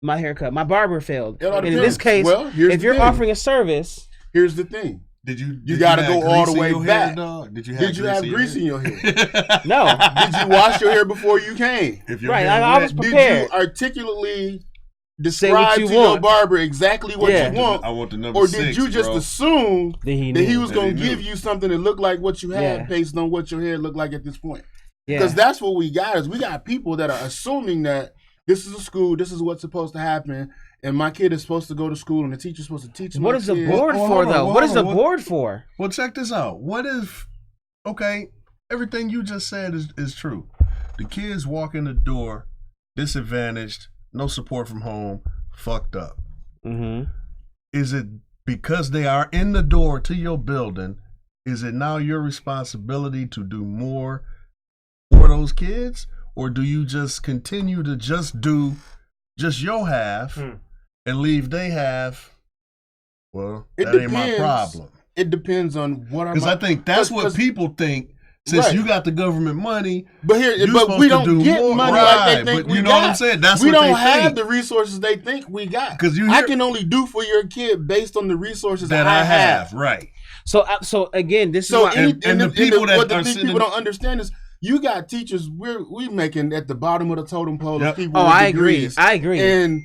my haircut. My barber failed. It all And in depends. this case, Well, here's if the you're thing. offering a service, Here's the thing. You gotta have go all the grease in way your back. Hair, dog? Did you have grease in your hair? no. Did you wash your hair before you came? If your Right, hair I was wet, prepared. Did you articulately Say what describe you to your want. barber exactly what Yeah. you want? I want the number Or 6, did you just bro. assume That he that he knew. was That going he to give knew. you something that looked like what you had Yeah. based on what your hair looked like at this point? Yeah. Because that's what we got is we got people that are assuming that this is a school, this is what's supposed to happen, and my kid is supposed to go to school and the teacher's supposed to teach What my is the kid. board Well, for, hold on, though? well, What is the hold on. board for? Well, check this out. What if, okay, everything you just said is true. The kids walk in the door, disadvantaged, no support from home, fucked up. Mm-hmm. Is it because they are in the door to your building, is it now your responsibility to do more for those kids? Or do you just continue to just do just your half and leave they half? Well, It that ain't my depends. problem. It depends on what are Because I think that's what 'cause- people think. Since Right. you got the government money, But here, you're but supposed we to don't do get more. money Right, like they think but we you know got. what I'm saying? That's we what don't they have think. the resources they think we got. 'Cause you I hear- can only do for your kid based on the resources that I have, right? So again, this is So why. the people that what the are thing sitting- people don't understand is you got teachers we making at the bottom of the totem pole Yep. of people. Oh, with I degrees. agree. And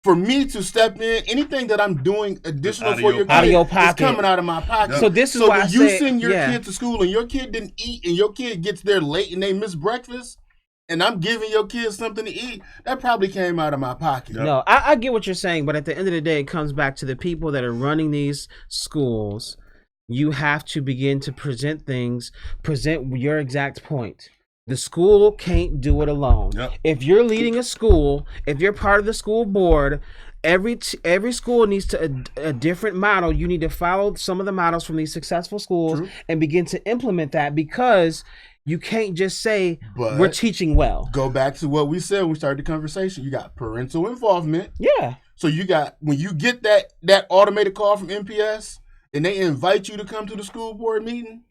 for me to step in, anything that I'm doing additional Out of for your your Out of kid your is pocket. coming out of my pocket. So this is so why when I you say- send your yeah. kid to school and your kid didn't eat and your kid gets there late and they miss breakfast, and I'm giving your kid something to eat, that probably came out of my pocket. Yep. No, I get what you're saying, but at the end of the day, it comes back to the people that are running these schools. You have to begin to present your exact point. The school can't do it alone. Yep. If you're leading a school, if you're part of the school board, every school needs to a different model. You need to follow some of the models from these successful schools and begin to implement that, because you can't just say But- we're teaching well. Go back to what we said when we started the conversation. You got parental involvement. Yeah. So you got, when you get that automated call from MPS and they invite you to come to the school board meeting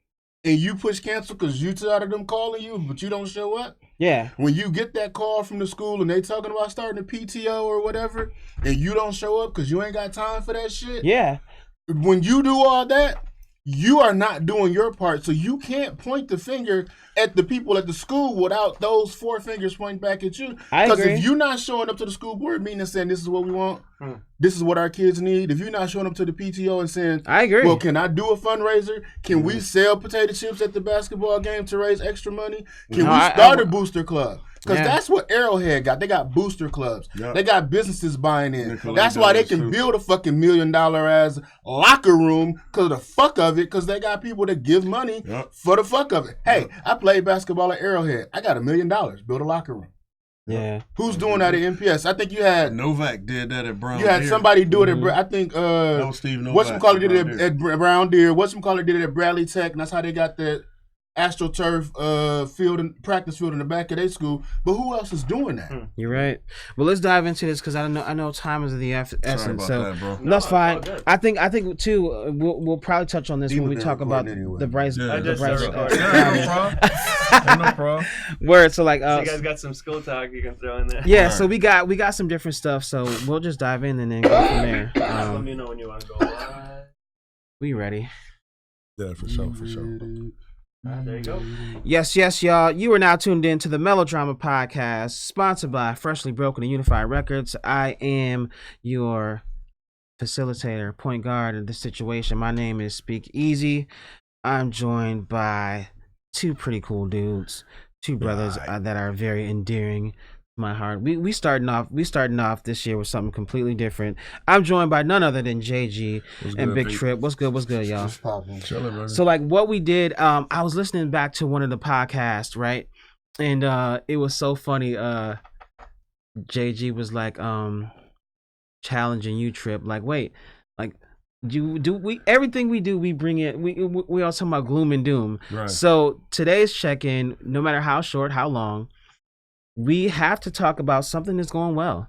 and you push cancel because you tired of them calling you, but you don't show up. Yeah. When you get that call from the school and they talking about starting a PTO or whatever, and you don't show up because you ain't got time for that shit. Yeah. When you do all that, you are not doing your part. So you can't point the finger at the people at the school without those 4 fingers pointing back at you. I Because agree. if you're not showing up to the school board meeting and saying this is what we want, this is what our kids need. If you're not showing up to the PTO and saying, I agree. well, can I do a fundraiser? Can we sell potato chips at the basketball game to raise extra money? Can No, we I- start a booster club? Because Yeah. that's what Arrowhead got. They got booster clubs. Yep. They got businesses buying in. They collect That's why they dollars, can too. build a fucking $1 million ass locker room because of the fuck of it. Because they got people that give money Yep. for the fuck of it. Hey, I played basketball at Arrowhead. I got $1 million. Build a locker room. Yeah. Who's doing that at MPS? I think you had Novak did that at Brown. you had Deer. somebody do it at I think That was Steve Novak. whatchamacallit did Brown it Deer. at Brown Deer. Whatchamacallit did it at Bradley Tech, and that's how they got that AstroTurf field and practice field in the back of their school. But who else is doing that? You're right. Well, let's dive into this because I know time is of the Sorry essence. about So that, bro. that's it's fine. all good. I think too. We'll probably touch on this He when we was talk about recording anyway. the Bryce. Yeah. I the just Bryce started recording. Yeah, no problem. No problem. word. So like, So you guys got some school talk you can throw in there. yeah. Alright. So we got some different stuff. So we'll just dive in and then go from there. Let me know when you want to go live. We ready? Yeah, for sure, for sure. There you go. Yes, y'all. You are now tuned in to the Melodrama Podcast, sponsored by Freshly Broken and Unified Records. I am your facilitator, point guard in this situation. My name is Speak Easy. I'm joined by two pretty cool dudes, two brothers that are very endearing to my heart. We starting off this year with something completely different. I'm joined by none other than JG and good, Big Pete? Trip. What's good, y'all? What's poppin'? Chilling, brother. So like what we did, I was listening back to one of the podcasts, right? And it was so funny. JG was like challenging you, Trip. Like, wait, like we everything we do, we bring it, we all talking about gloom and doom. Right. So today's check-in, no matter how short, how long, we have to talk about something that's going well.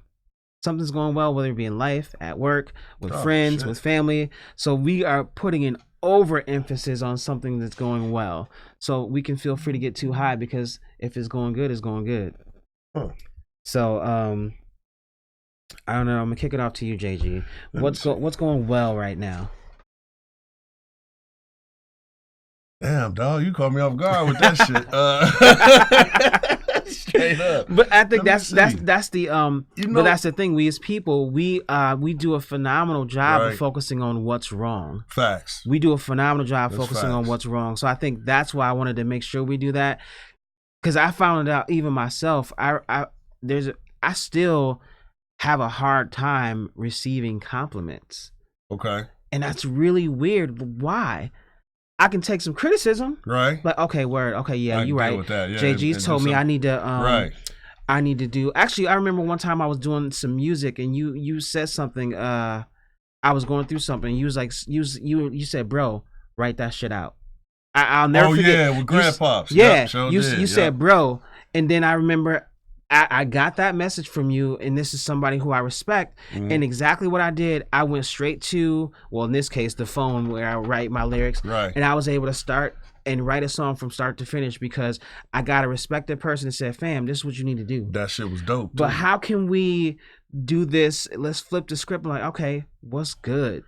Something's going well, whether it be in life, at work, with friends, shit. with family. So we are putting an overemphasis on something that's going well. So we can feel free to get too high because if it's going good, it's going good. Huh. So I don't know. I'm gonna kick it off to you, JG. What's going well right now? Damn, dog, you caught me off guard with that shit. Straight up. But I think Let me that's the but that's the thing. We as people, we do a phenomenal job Right. of focusing on what's wrong. Facts. We do a phenomenal job That's focusing on facts. what's wrong. So I think that's why I wanted to make sure we do that. Because I found out even myself, I still have a hard time receiving compliments. Okay. And that's really weird. Why? I can take some criticism. Right. Like, okay, word. Okay, yeah, I can you're deal right. with that, yeah, JG's and told do me I something. need to Right. I need to do. Actually, I remember one time I was doing some music and you said something. I was going through something. You was like, you said, bro, write that shit out. I'll never forget. Yeah, with grandpops. Yeah, Yep, sure you did, said, yep. bro, and then I remember I got that message from you, and this is somebody who I respect. Mhm. And exactly what I did, I went straight to, well, in this case, the phone where I write my lyrics, Right. and I was able to start and write a song from start to finish because I got a respected person that said, fam, this is what you need to do. That shit was dope. But too. how can we do this? Let's flip the script. Like, okay, what's good?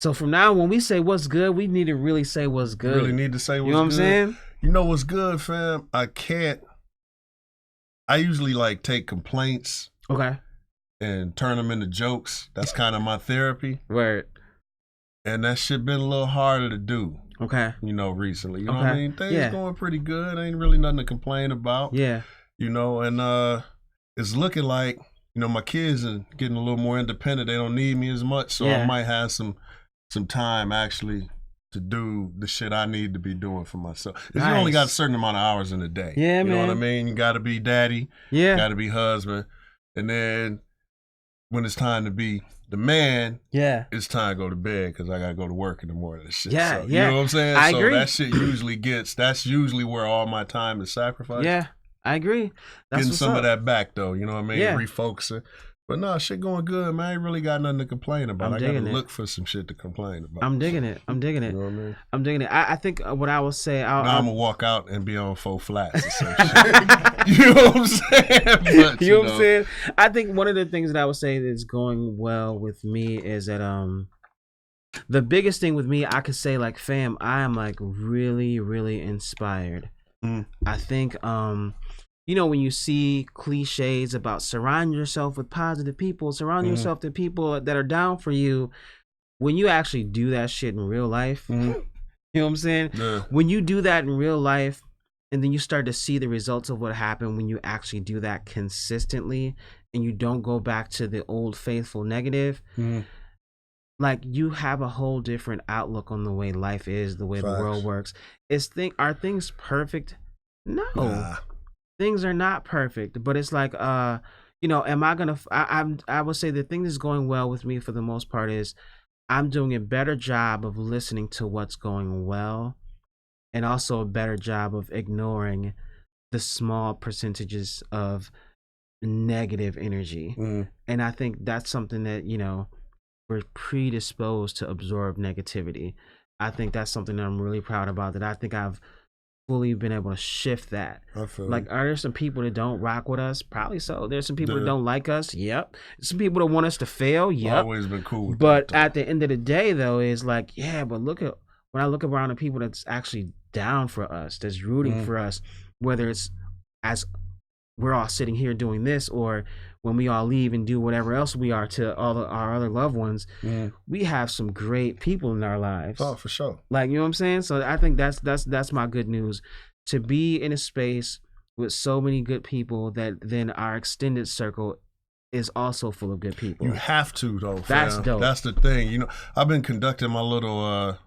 So from now, when we say what's good, we need to really say what's good. Really need to say what's you know what I'm good. saying? You know what's good, fam? I usually like take complaints Okay. and turn them into jokes. That's kind of my therapy. Word. And that shit been a little harder to do, Okay. you know, recently. You know what I Okay. mean? Things Yeah. going pretty good. Ain't really nothing to complain about. Yeah. You know, and it's looking like, you know, my kids are getting a little more independent. They don't need me as much. So Yeah. I might have some time actually to do the shit I need to be doing for myself. 'Cause you only got a Nice. certain amount of hours in a day. Yeah, you know what I man. mean? You got to be daddy. Yeah. Got to be husband. And then when it's time to be the man, Yeah. it's time to go to bed because I got to go to work in the morning and shit. Yeah, So, yeah. You know what I'm saying? I so agree. that shit that's usually where all my time is sacrificed. Yeah. I agree. That's Getting what's some up. of that back though, you know what I mean? Yeah. Refocusing. But no, shit going good, man. I ain't really got nothing to complain about. I'm I got to digging it. look for some shit to complain about. I'm digging it. I'm digging You it. know what I mean? I'm digging it. I think what I will say, Now I'm I'll gonna walk out and be on 4 flats or some shit. You know what I'm saying? But, you know what I'm saying? I think one of the things that I would say that's going well with me is that the biggest thing with me, I could say like, fam, I am like really, really inspired. Mm. I think you know, when you see cliches about surround yourself with positive people, surround Mhm. yourself to people that are down for you, when you actually do that shit in real life, Mhm. you know what I'm saying? Yeah. When you do that in real life and then you start to see the results of what happened when you actually do that consistently and you don't go back to the old faithful negative, Mhm. like you have a whole different outlook on the way life is, the way the Facts. world works. Are things perfect? No. Nah. Things are not perfect, but it's like you know, am I gonna I would say the thing that's going well with me for the most part is I'm doing a better job of listening to what's going well and also a better job of ignoring the small percentages of negative energy. Mhm. And I think that's something that, you know, we're predisposed to absorb negativity. I think that's something that I'm really proud about, that I think I've fully been able to shift that. I feel Like, you. are there some people that don't rock with us? Probably so. There's some people that Yeah. don't like us. Yep. Some people that want us to fail. Yep. Always been cool with But that. at the end of the day, though, is like, yeah, but look at when I look around the people that's actually down for us, that's rooting Mhm. for us, whether it's as we're all sitting here doing this or when we all leave and do whatever else we are to all our other loved ones, Mhm. we have some great people in our lives. Oh, for sure. Like, you know what I'm saying? So I think that's my good news. To be in a space with so many good people that then our extended circle is also full of good people. You have to though. That's fam. dope. That's the thing. You know, I've been conducting my little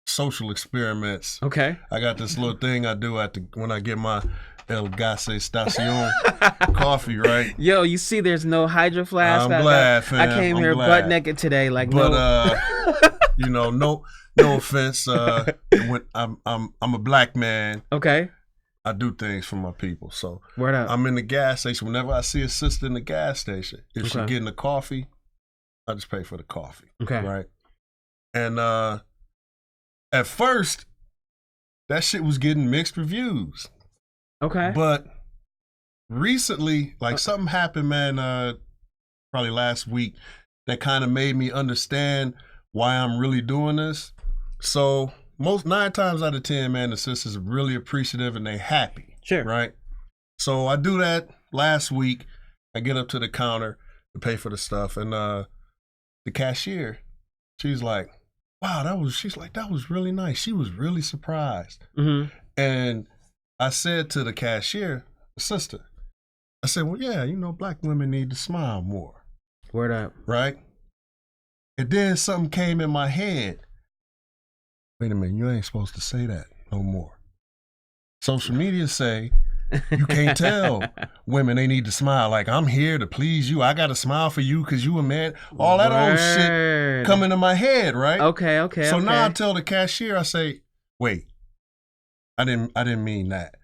social experiments. Okay. I got this little thing I do when I get my El Gas Estacion coffee, right? Yo, you see there's no hydro flask. I'm glad, fam. I came I'm here glad. butt naked today. Like, But no. you know, no offense. When I'm a black man, Okay. I do things for my people. So Word up. I'm in the gas station. Whenever I see a sister in the gas station, if she Okay. getting a coffee, I just pay for the coffee. Okay. Right. And at first, that shit was getting mixed reviews. Okay. But recently, like something happened, man, probably last week that kind of made me understand why I'm really doing this. So 9 times out of 10, man, the sisters are really appreciative and they happy. Sure. Right? So I do that last week. I get up to the counter to pay for the stuff, and the cashier, she's like, wow, that was really nice. She was really surprised. Mm-hmm. And I said to the cashier, sister, I said, well, yeah, black women need to smile more. Word up. Right? And then something came in my head. Wait a minute, you ain't supposed to say that no more. Social media say you can't tell women they need to smile. Like, I'm here to please you. I got to smile for you because you a man. All that old shit come into my head, right? Okay. So now I tell the cashier, I say, wait, I didn't mean that.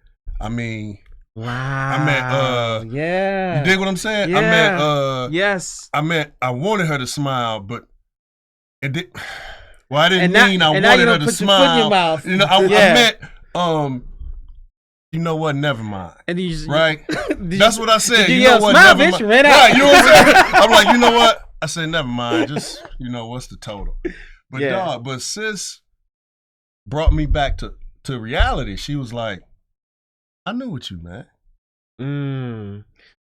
I mean, wow. I meant, yeah. You dig what I'm saying? Yeah. I meant, yes. I meant I wanted her to smile, but it did. Well, I didn't mean I and now you wanted her don't to put your foot in smile. your mouth. I Yeah. meant, you know what? Never mind. And you just, Right? That's what I said. you You know yell, what? smile, Never bitch, mind. ran out. Right? You know what I'm saying? I'm like, you know what? I said, never mind. Just, what's the total? But Yeah. but sis brought me back to reality. She was like, I knew what you meant.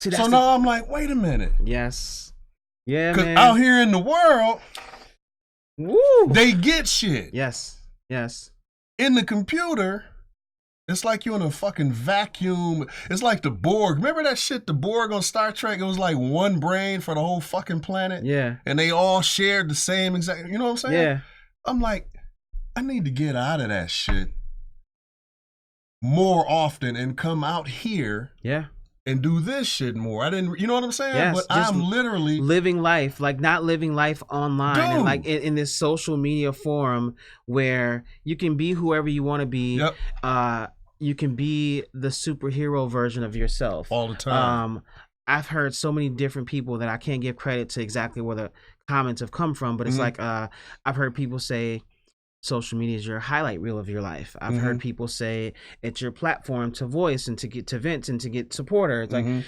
See, So now I'm like, wait a minute. yes. Yeah, Because man. out here in the world, Woo. they get shit. Yes. In the computer, it's like you're in a fucking vacuum. It's like the Borg. Remember that shit, the Borg on Star Trek? It was like one brain for the whole fucking planet. Yeah. And they all shared the same exact, you know what I'm saying? Yeah. I'm like, I need to get out of that shit more often and come out here Yeah. and do this shit more. I didn't, you know what I'm saying? Yes, But just I'm literally living life, like not living life online, Dude. and like in this social media forum where you can be whoever you want to be. Yep. You can be the superhero version of yourself all the time. I've heard so many different people that I can't give credit to exactly where the comments have come from, but it's like I've heard people say social media is your highlight reel of your life. I've heard people say it's your platform to voice and to get to vent and to get supporters. Like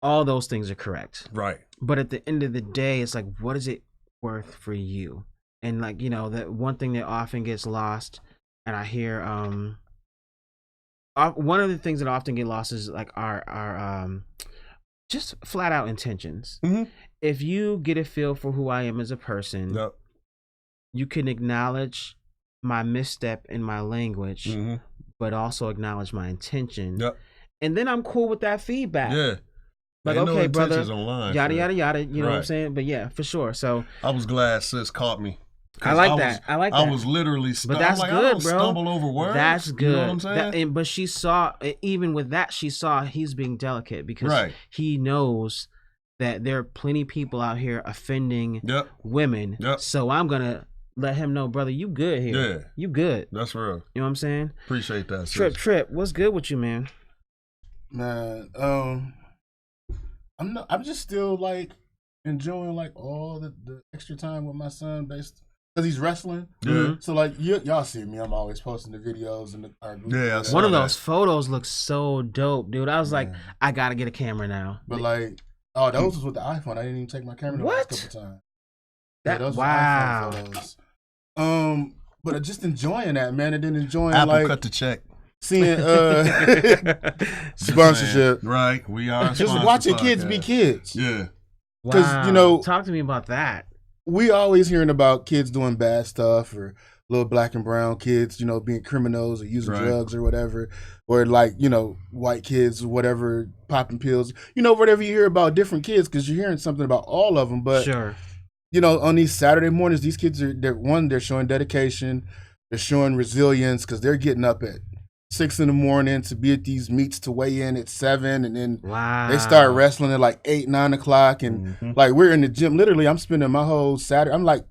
all those things are correct. Right. But at the end of the day, it's like, what is it worth for you? And like, the one thing that often gets lost, and I hear one of the things that often get lost is like our just flat out intentions. If you get a feel for who I am as a person, Yep. you can acknowledge my misstep in my language, but also acknowledge my intention. Yep. And then I'm cool with that feedback. Yeah. Like, Ain't no okay, brother, intentions online, yada, shit. yada, yada, you know what I'm Right. saying? But yeah, for sure. So I was glad sis caught me. I like that. I like that. I was literally But that's I'm like, good, I don't bro. stumble over words. That's good. You know what I'm saying? But she saw, even with that, she saw he's being delicate because Right. he knows that there are plenty of people out here offending Yep. women. Yep. So I'm going to let him know, brother, you good here. Yeah. You good. That's real. You know what I'm saying? Appreciate that, sis. Trip, what's good with you, man? Man, I'm just still like enjoying like all the extra time with my son based because he's wrestling. Yeah. So like y'all see me, I'm always posting the videos and our group. Yeah, I and saw One of that. those photos looks so dope, dude. I was like, I got to get a camera now. But like, oh, those was with the iPhone. I didn't even take my camera the last What? couple times. Wow. Those were iPhone photos. But just enjoying that, man, and then enjoying Apple like cut the check. seeing sponsorship. Right. We are Just sponsored watching kids podcast. be kids. Yeah. 'Cause, Wow. Talk to me about that. We always hearing about kids doing bad stuff or little black and brown kids, being criminals or using Right. drugs or whatever. Or like, white kids or whatever, popping pills. Whatever you hear about different kids because you're hearing something about all of them. But, Sure. on these Saturday mornings, these kids they're showing dedication. They're showing resilience because they're getting up at 6 a.m. to be at these meets to weigh in at 7, and then Wow. they start wrestling at like 8, 9 o'clock, and like we're in the gym. Literally, I'm spending my whole Saturday. I'm like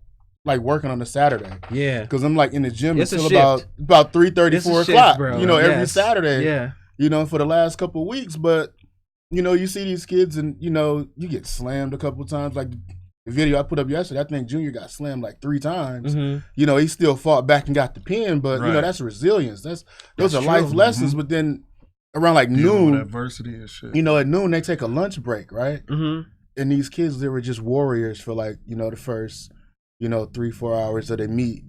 working on a Saturday Yeah. because I'm like in the gym It's a until shift. about 3:30, It's a 4 shift, o'clock. bro. Every Yes. Saturday. Yeah. For the last couple of weeks, but you see these kids, and you get slammed a couple of times. Like the video I put up yesterday, I think Junior got slammed like 3 times. He still fought back and got the pin, but Right. that's resilience. Those That's are life true. lessons. But then around like Dealing with noon, adversity and shit. at noon they take a lunch break, right? Mm-hmm. and these kids, they were just warriors for like, the first, 3-4 hours that they meet.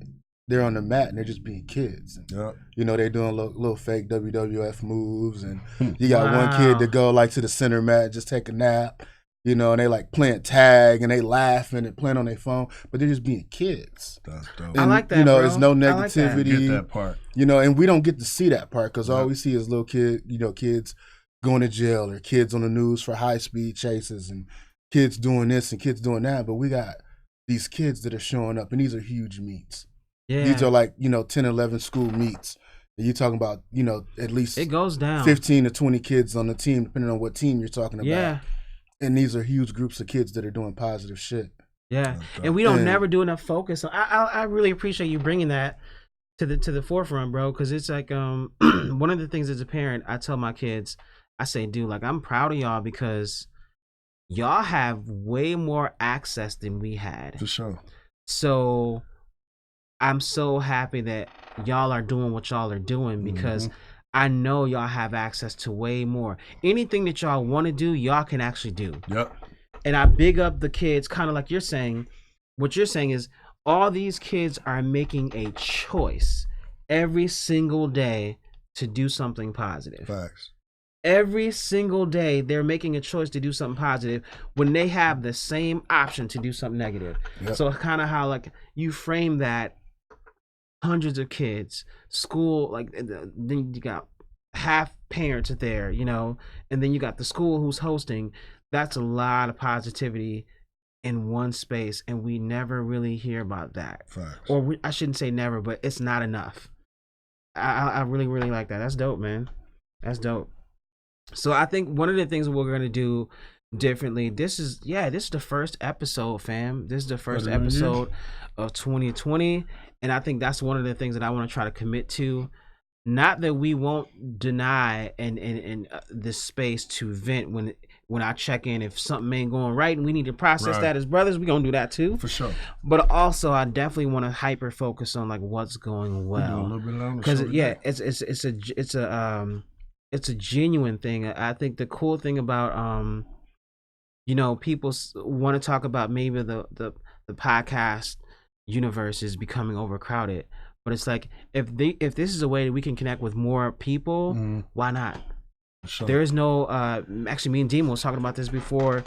They're on the mat and they're just being kids. And, Yep. they're doing little fake WWF moves, and you got one Wow. kid that go like to the center mat, and just take a nap, and they like playing tag and they laughing and playing on their phone, but they're just being kids. That's dope. And, I like that, bro. bro. It's no I like that. negativity. Get that part. And we don't get to see that part because all Yep. we see is little kids going to jail, or kids on the news for high speed chases, and kids doing this and kids doing that. But we got these kids that are showing up, and these are huge meets. Yeah. These are like 10, 11 school meets. And you're talking about at least It goes down. 15 to 20 kids on the team, depending on what team you're talking about. Yeah. And these are huge groups of kids that are doing positive shit. Yeah, Okay. and we don't And- never do enough focus. I really appreciate you bringing that to the forefront, bro. Because it's like one of the things as a parent, I tell my kids, I say, dude, like I'm proud of y'all because y'all have way more access than we had. For sure. So I'm so happy that y'all are doing what y'all are doing because I know y'all have access to way more. Anything that y'all want to do, y'all can actually do. Yep. And I big up the kids, kind of like you're saying. What you're saying is all these kids are making a choice every single day to do something positive. Facts. Every single day, they're making a choice to do something positive when they have the same option to do something negative. Yep. So kind of how like you frame that, hundreds of kids, school, like then you got half parents there, and then you got the school who's hosting. That's a lot of positivity in one space, and we never really hear about that. Facts. Or I shouldn't say never, but it's not enough. I really, really like that. That's dope, man. That's dope. So I think one of the things we're gonna do differently. This is the first episode, fam. This is the first Better than you. episode of 2020, and I think that's one of the things that I want to try to commit to. Not that we won't deny and this space to vent when I check in if something ain't going right and we need to process Right. that as brothers. We gonna do that too. For sure. But also, I definitely want to hyper focus on like what's going We do a well. little bit longer. Because so we got- it's a genuine thing. I think the cool thing about people want to talk about maybe the podcast universe is becoming overcrowded, but it's like if this is a way that we can connect with more people, Mhm. why not? For sure. There is no actually, me and Demo was talking about this before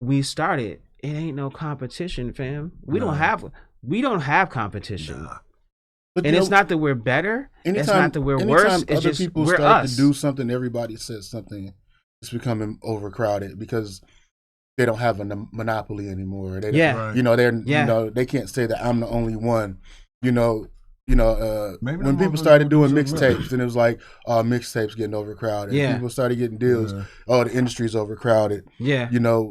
we started. It ain't no competition, fam. We don't have competition. Nah. But And you it's know, not that we're better. It's not that we're anytime worse. It's other just people we're start us. to do something, everybody says something. It's becoming overcrowded because they don't have a monopoly anymore. They, Yeah. Right. they're Yeah. they can't say that I'm the only one. Maybe When I'm people over started doing doing something mixtapes, then it was like, oh, mixtapes getting overcrowded. Yeah. People started getting deals. Yeah. Oh, the industry's overcrowded. Yeah.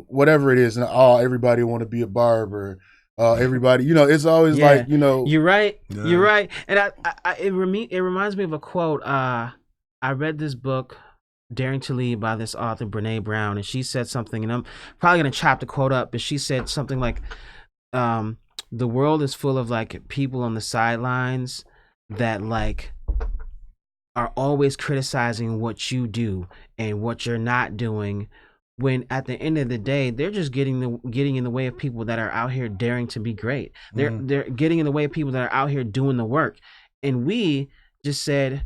Whatever it is, and everybody want to be a barber. Everybody, it's always Yeah. like, You're right. Yeah. You're right. And it reminds me of a quote. I read this book, Daring to Lead, by this author Brene Brown, and she said something, and I'm probably gonna chop the quote up, but she said something like, "The world is full of like people on the sidelines that like are always criticizing what you do and what you're not doing." When at the end of the day, they're just getting in the way of people that are out here daring to be great. They're getting in the way of people that are out here doing the work. And we just said,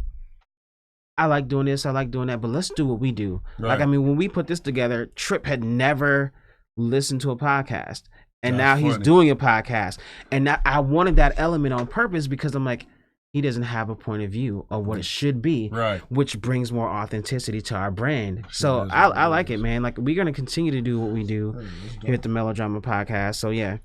I like doing this, I like doing that, but let's do what we do. Right. Like, when we put this together, Trip had never listened to a podcast. And That's now he's funny. doing a podcast. And I wanted that element on purpose because I'm like, he doesn't have a point of view of what it should be, Right. which brings more authenticity to our brand. Sure So does, I it like it, does. man. Like, we're going to continue to do what we do Hey, let's go. here at the Melodrama Podcast. So yeah.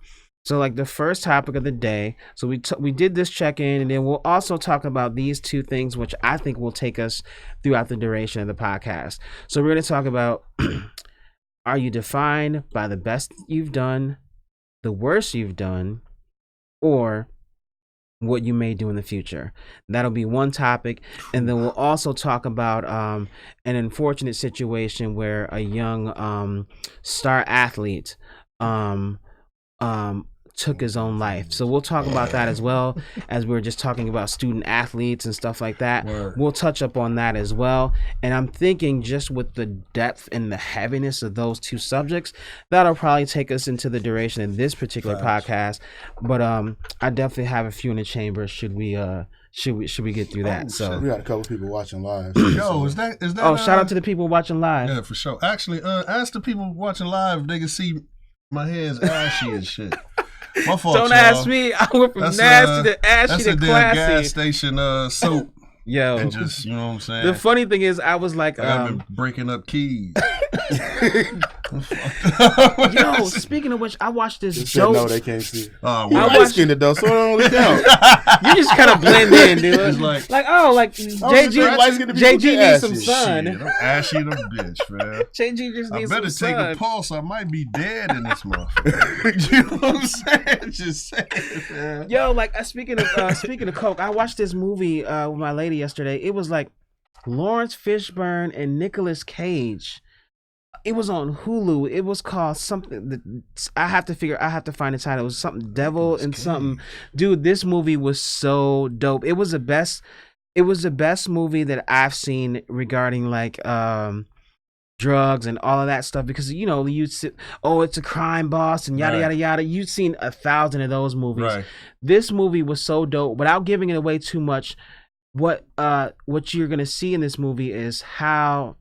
So like the first topic of the day. So we did this check-in, and then we'll also talk about these two things, which I think will take us throughout the duration of the podcast. So we're going to talk about, are you defined by the best you've done, the worst you've done, or what you may do in the future? That'll be one topic. And then we'll also talk about an unfortunate situation where a young star athlete took his own life. So we'll talk about that as well, as we were just talking about student athletes and stuff like that. Word. We'll touch up on that as well. And I'm thinking just with the depth and the heaviness of those two subjects, that'll probably take us into the duration of this particular podcast. But I definitely have a few in the chamber should we get through that. We got a couple people watching live. Yo, is that? Oh, shout out to the people watching live. Yeah, for sure. Actually, ask the people watching live if they can see my hands ashy and shit. My fault, Don't y'all. ask me. I went from nasty to ashy to That's a damn classy. gas station soap. Yo, And just, you know what I'm saying? the funny thing is, I was like, I've been breaking up keys. yo, speaking of which, I watched this Just said joke. no, they can't see. Oh, You well, watched- light skinned though, so it don't really count. You just kind of blend in, dude. It's like- JG, light-skinned people JG get needs some ashy. sun. shit, I'm ashy to bitch, man. JG just I needs better some take sun. a pulse. I might be dead in this motherfucker. You know what I'm saying? Just saying, man. Yo, like speaking of coke, I watched this movie with my lady yesterday. It was like Lawrence Fishburne and Nicolas Cage. It was on Hulu. It was called something. I have to find the title. It was something Devil and something. Dude, this movie was so dope. It was the best movie that I've seen regarding like drugs and all of that stuff, because you know it's a crime boss and yada Right. yada yada. You've seen 1,000 of those movies. Right. This movie was so dope. Without giving it away too much, what you're gonna see in this movie is how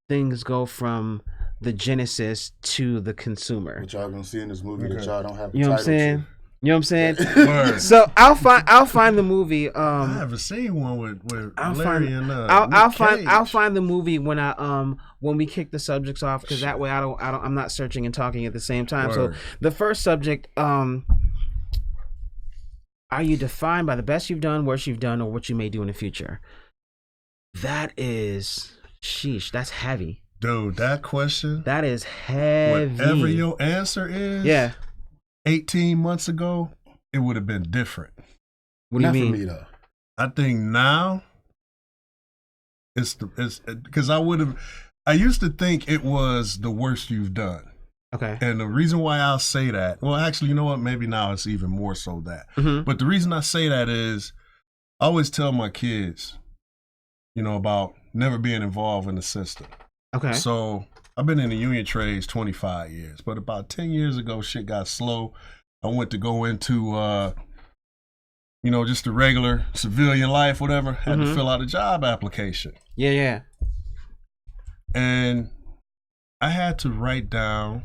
things go from the genesis to the consumer. What y'all gonna see in this movie that Okay. y'all don't have a You know what I'm title saying? to. You know what I'm saying? Word. So I'll find the movie. I haven't seen one with I'll Larry find- and I'll Cage. find the movie when we kick the subjects off, because that way I'm not searching and talking at the same time. Word. So the first subject, are you defined by the best you've done, worst you've done, or what you may do in the future? That is sheesh. That's heavy. Dude, that question, That is heavy. whatever your answer is, Yeah. 18 months ago, it would have been different. What do you Not mean? for me though. I think now it's because I used to think it was the worst you've done. Okay. And the reason why I'll say that, well, actually, you know what? Maybe now it's even more so that. Mhm. But the reason I say that is I always tell my kids, about never being involved in the system. Okay. So I've been in the union trades 25 years, but about 10 years ago, shit got slow. I went to go into, just the regular civilian life, whatever. Had to Mhm. fill out a job application. Yeah. And I had to write down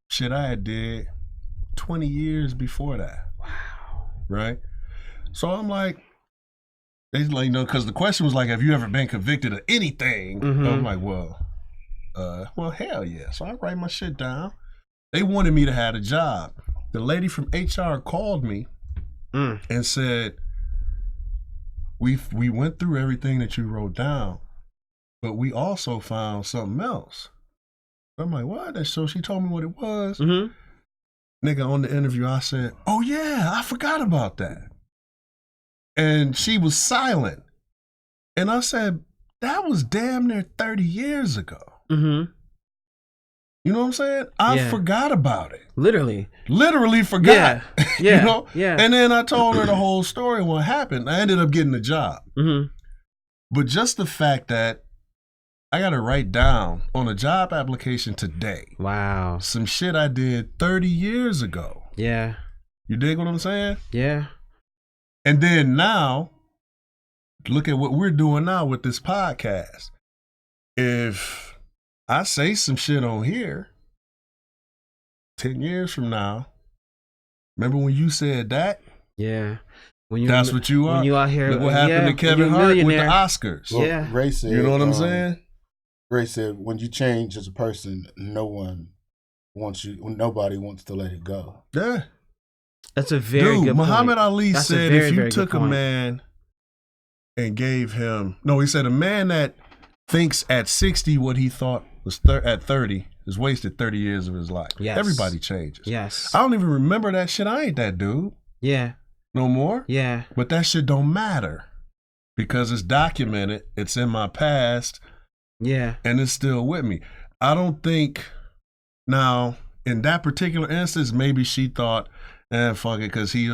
shit I had did 20 years before that. Wow. Right? So I'm like, they like, because the question was like, have you ever been convicted of anything? Mhm. I'm like, well, hell yeah. So I write my shit down. They wanted me to have a job. The lady from HR called me and said, we went through everything that you wrote down, but we also found something else. I'm like, what? And so she told me what it was. Mm-hmm. Nigga, on the interview, I said, oh yeah, I forgot about that. And she was silent. And I said, that was damn near 30 years ago. Mm-hmm. You know what I'm saying? I forgot about it. Literally forgot. Yeah. Yeah. And then I told her the whole story, what happened. I ended up getting the job. Mm-hmm. But just the fact that I got to write down on a job application today Wow. some shit I did 30 years ago. Yeah. You dig what I'm saying? Yeah. And then now, look at what we're doing now with this podcast. If I say some shit on here 10 years from now, remember when you said that? Yeah. That's what you are. When you out here, Look what happened to Kevin you're a Hart with the millionaire. Oscars. Well, Yeah. Ray said, You know what I'm saying? Ray said, when you change as a person, nobody wants to let it go. Yeah. That's a very Dude, good Muhammad point. Ali That's a said very, if you very good took a point. man and gave him, he said a man that thinks at 60 what he thought was at 30 has wasted 30 years of his life. Yes. Everybody changes. Yes. I don't even remember that shit. I ain't that dude Yeah. no more. Yeah. But that shit don't matter because it's documented. It's in my past Yeah. and it's still with me. I don't think now in that particular instance, maybe she thought, fuck it, because he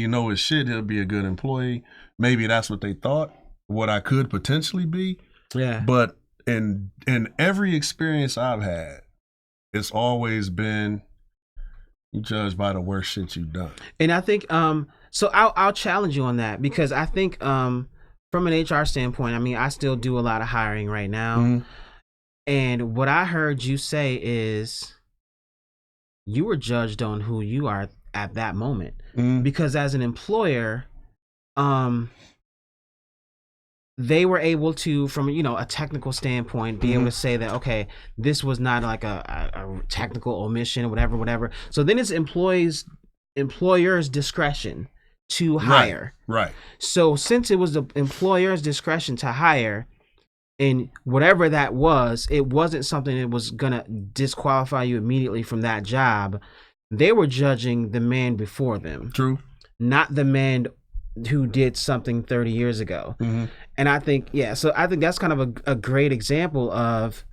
know his shit, he'll be a good employee. Maybe that's what they thought, what I could potentially be. Yeah. But in every experience I've had, it's always been you judged by the worst shit you've done. And I think so I'll challenge you on that, because I think from an HR standpoint, I mean, I still do a lot of hiring right now. Mhm. And what I heard you say is you were judged on who you are at that moment. Mhm. Because as an employer, they were able to, from a technical standpoint, be able to say that, okay, this was not like a technical omission or whatever. So then it's employer's discretion to hire. Right. So since it was the employer's discretion to hire, and whatever that was, it wasn't something that was gonna disqualify you immediately from that job. They were judging the man before them, True. not the man who did something 30 years ago. Mm-hmm. And I think, so I think that's kind of a great example of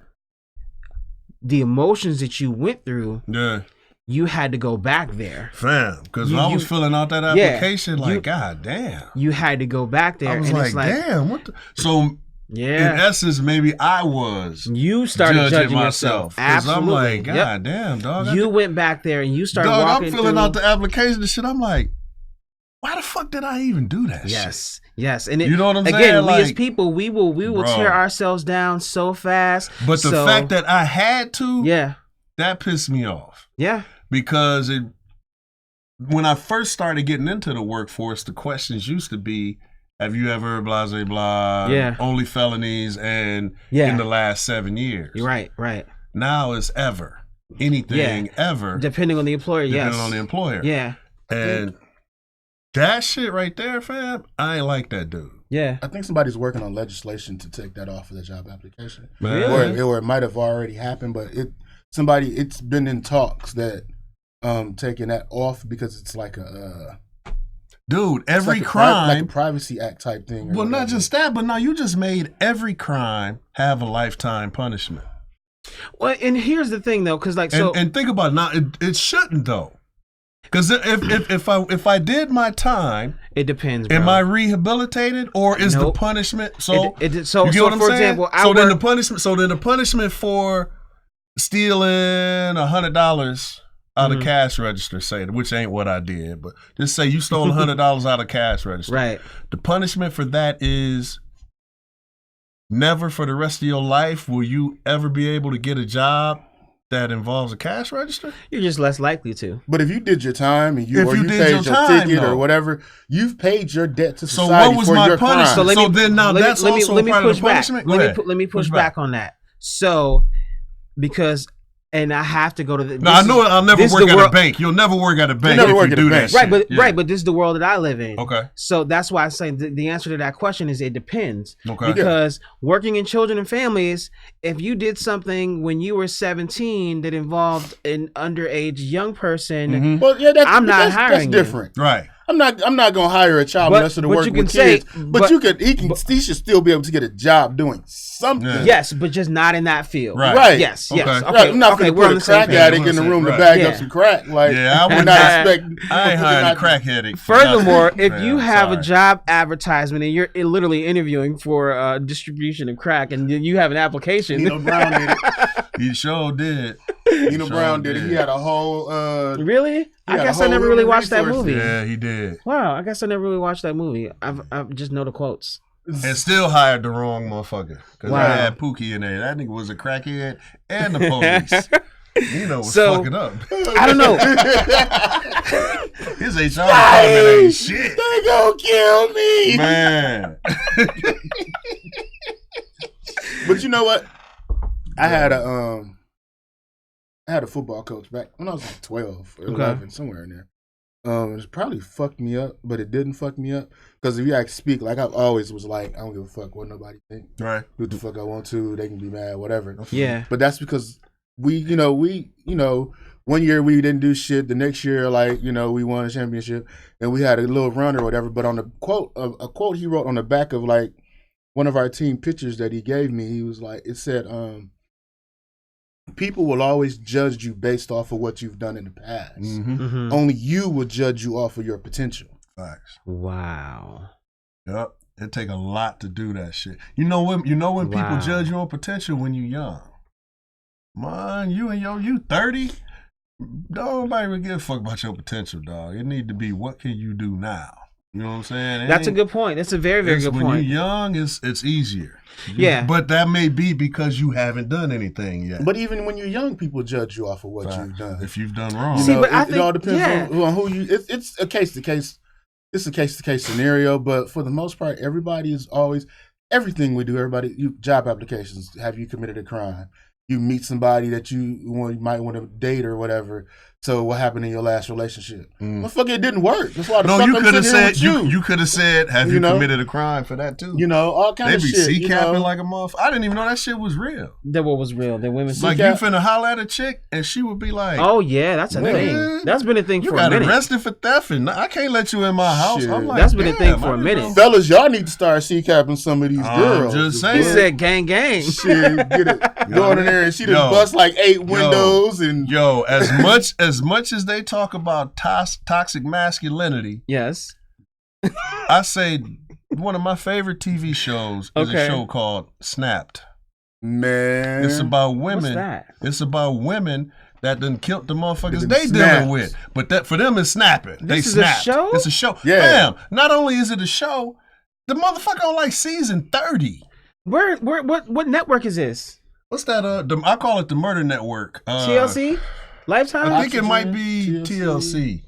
the emotions that you went through. Yeah. You had to go back there. Fam, because You- I was you- filling out that Yeah, application, like, you- God damn. You had to go back there. I was and like, it's like, damn, what the? So, in yeah, essence, maybe I was you started judging yourself. Because I'm Absolutely. like, God damn, dog. You went back there and you started dog, walking I'm filling through. out the application and shit. I'm like, why the fuck did I even do that shit? Yes, and You know what I'm again, saying? we as Like, people, we will bro. tear ourselves down so fast. But the So, fact that I had to, yeah, that pissed me off. yeah, Because when I first started getting into the workforce, the questions used to be, have you ever blah, blah, blah, Yeah. only felonies and Yeah. in the last 7 years. you're right. Now it's ever. Anything ever. Depending on the employer, Depending on the employer. yeah, And that shit right there, fam, I ain't like that dude. yeah. I think somebody's working on legislation to take that off of the job application, Man. Really? or it might have already happened. But it's been in talks that taking that off, because it's like a Dude, it's every like a crime. like a Privacy Act type thing. or Well, not whatever. just that, but now you just made every crime have a lifetime punishment. Well, and here's the thing though, because like so, And think about it now, it shouldn't though. Because if I did my time, it depends. Bro. am I rehabilitated or is the Nope. punishment so? So you get what I'm for saying? example, so then the punishment for stealing $100 out Mm-hmm. of cash register, say, which ain't what I did, but just say you stole $100 out of cash register. right? The punishment for that is never for the rest of your life will you ever be able to get a job that involves a cash register. You're just less likely to. But if you did your time and If you you did paid your your time, ticket though. or whatever, you've paid your debt to So society what was for my your punishment? crime. So let So me, then now let me- that's let me, also let me part of the push back. punishment? Go Let ahead. me let me push Push back back. on that. So because, and I have to go to the. Now I know I'll never this is work the at a world- bank. You'll never work at a bank never if work you at a do bank. that Right, shit. but Yeah. right, but this is the world that I live in. Okay. So that's why I say the answer to that question is it depends. Okay. Because working in children and families, if you did something when you were 17 that involved an underage young person, Mhm. Well, yeah, I'm not hiring That's you. different. Right. I'm not gonna hire a child But- molester to but work you with can say- kids. but- He should still be able to get a job doing something. Yeah. yes, but just not in that field. Right. Right. Yes. Okay. Yes. Right, Okay. I'm not okay. gonna We're on put the a same crack page. addict in the room to Right. bag Yeah. up some crack. Like, Yeah, I we're would not not- expecting. I ain't we're hiring a not- crack headache. Furthermore, if you Man, have a sorry. job advertisement and you're literally interviewing for distribution of crack, and then you have an application, Nino Brown did it. He sure did. Nino Sure Brown did it. did. He had a whole. really? I had a guess I whole never really human watched that resources. movie. Yeah, he did. Wow, I guess I never really watched that movie. I just know the quotes. And still hired the wrong motherfucker. Because Wow. I had Pookie in there. That nigga was a crackhead and the police. Nino was So- fucking up. I don't know. His HR department ain't shit. They gonna kill me. Man. But you know what? I had a football coach back when I was like 12 or 11, somewhere in there. It probably fucked me up, but it didn't fuck me up. Because if you act speak, like I always was like, I don't give a fuck what nobody think. Right. Do what the fuck I want to. They can be mad, whatever. Yeah. But that's because we 1 year we didn't do shit. The next year, we won a championship and we had a little run or whatever. But on the quote, a quote he wrote on the back of like one of our team pictures that he gave me, he was like, it said, people will always judge you based off of what you've done in the past. Mhm. Only you will judge you off of your potential. Facts. Wow. Yep. It take a lot to do that shit. You know when people Wow. judge you on potential when you young. Man, you 30. Nobody would give a fuck about your potential, dog. It need to be what can you do now. You know what I'm saying? That's a good point. That's a very, very good when point. you're young, it's easier. Yeah. But that may be because you haven't done anything yet. But even when you're young, people judge you off of what you've done. If you've done wrong. You See, know, but I it all think- depends yeah. on who you. It's a case to case. It's a case to case scenario, but for the most part, everybody is always everything we do. Job applications. Have you committed a crime? You meet somebody that you might want to date or whatever. So what happened in your last relationship? Motherfucker, it didn't work. That's why the No, fuck you I'm could have sitting here said with you could have said, have you You know? committed a crime for that too? You know, all kind They of be shit. C-capping like a motherfucker. I didn't even know that shit was real. That what was real. That women Like see. you finna holler at a chick and she would be like, Oh yeah, that's a Man, thing. That's been a thing you for a got minute. arrested for theft and I can't let you in my house. Shit. I'm like, That's been a thing damn, for I a didn't minute. know. Fellas, y'all need to start C-capping some of these I'm girls. just He saying. said gang gang. Shit, get it. Go in there and she done Yo. bust like 8 windows and Yo, as much as they talk about toxic masculinity, Yes. I say one of my favorite TV shows is Okay. a show called Snapped. man. It's about What's women. that? It's about women that done killed the motherfuckers Them they snaps. dealing with. But that for them is snapping. They This is a snapped. show? It's a show. Yeah. Fam, not only is it a show, the motherfucker on like season 30. What network is this? What's that? I call it the Murder Network. TLC? Lifetime? I think it Oxygen, might be TLC. TLC.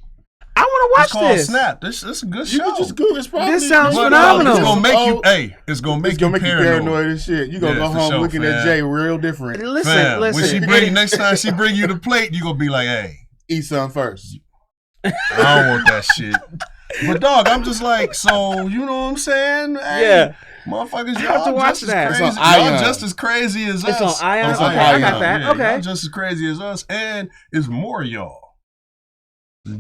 I want It's to watch called this. Snap. This is a good You show. can just Google. It's probably This sounds But, phenomenal. It's gonna make you. Oh, Hey, it's gonna make it's gonna you make you paranoid and shit. You gonna Yeah, go for home sure, looking at fam. Jay real different. Listen, Fam, listen. when she bring next time she bring you the plate, you gonna be like, hey, Eat some first. I don't want that shit. But dog, I'm just like, so you know what I'm saying? Hey, Yeah. motherfuckers, I have to y'all watch just that. as It's crazy. on Y'all Ion. just as crazy as us. It's on Ion? It's on Okay, I got Ion. that. Yeah, Okay. y'all just as crazy as us, and it's more y'all.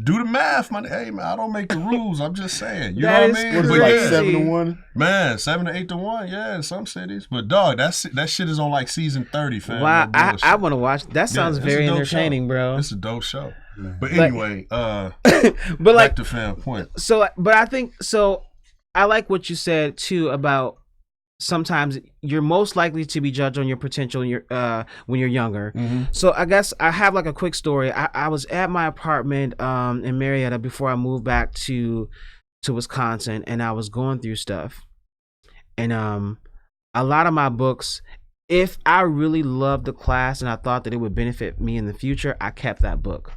Do the math, man. Hey, man, I don't make the rules. I'm just saying. You That know is what I mean? What is But it, like Crazy. 7-1? Man, 7 to 8 to 1, yeah, in some cities. But dog, that shit is on like season 30, fam. Wow, No bullshit. I want to watch. That sounds it's a very dope entertaining, show. bro. It's a dope show. But But- anyway, But back like, to fam point. so, but I think so. I like what you said too about sometimes you're most likely to be judged on your potential when you're younger. So I guess I have like a quick story. I was at my apartment in Marietta before I moved back to Wisconsin, and I was going through stuff. And a lot of my books, if I really loved the class and I thought that it would benefit me in the future, I kept that book.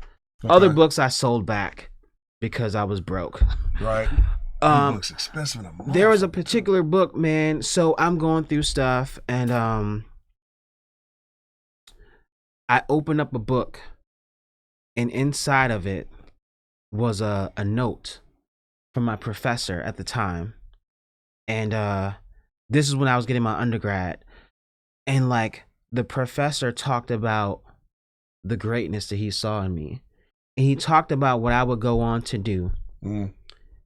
Other Okay. books I sold back because I was broke. Right. Books expensive. There was a particular book, man. So I'm going through stuff, and I opened up a book, and inside of it was a note from my professor at the time, and this is when I was getting my undergrad, and like the professor talked about the greatness that he saw in me, and he talked about what I would go on to do.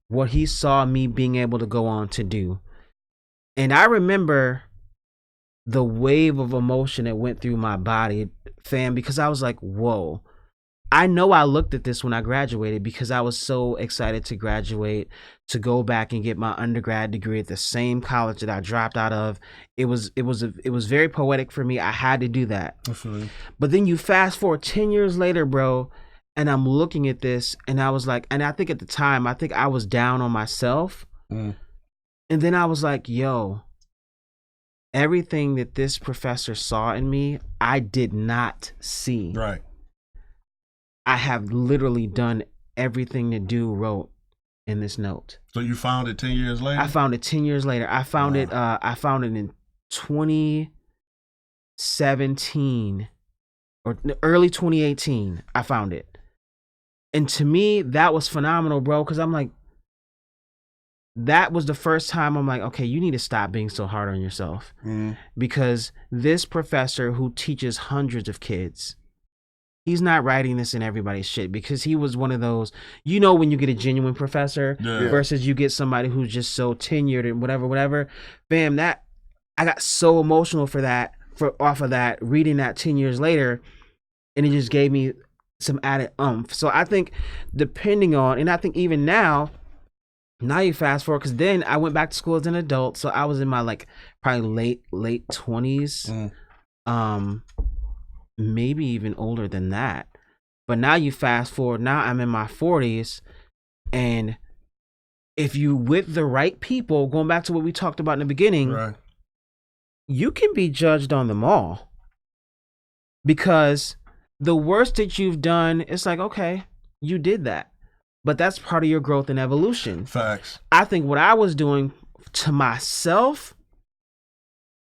What he saw me being able to go on to do. And I remember the wave of emotion that went through my body, fam, because I was like, whoa. I know I looked at this when I graduated because I was so excited to graduate, to go back and get my undergrad degree at the same college that I dropped out of. It was very poetic for me. I had to do that. But then you fast forward 10 years later, bro, and I'm looking at this, and I was like, and I think at the time, I think I was down on myself. And then I was like, yo, everything that this professor saw in me, I did not see. Right. I have literally done everything that Dude wrote in this note. So you found it 10 years later? I found it 10 years later. I found it in 2017 or early 2018. I found it. And to me, that was phenomenal, bro, because I'm like, that was the first time I'm like, okay, you need to stop being so hard on yourself. Because this professor who teaches hundreds of kids, he's not writing this in everybody's shit, because he was one of those, you know, when you get a genuine professor Yeah. versus you get somebody who's just so tenured and whatever. Fam, that I got so emotional for that. off of that, reading that 10 years later, and it just gave me some added oomph. So I think depending on, and I think even now you fast forward, because then I went back to school as an adult, so I was in my like probably late 20s, maybe even older than that. But now you fast forward, now I'm in my 40s, and if you with the right people, going back to what we talked about in the beginning, Right. you can be judged on them all. Because the worst that you've done, it's like, okay, you did that. But that's part of your growth and evolution. Facts. I think what I was doing to myself,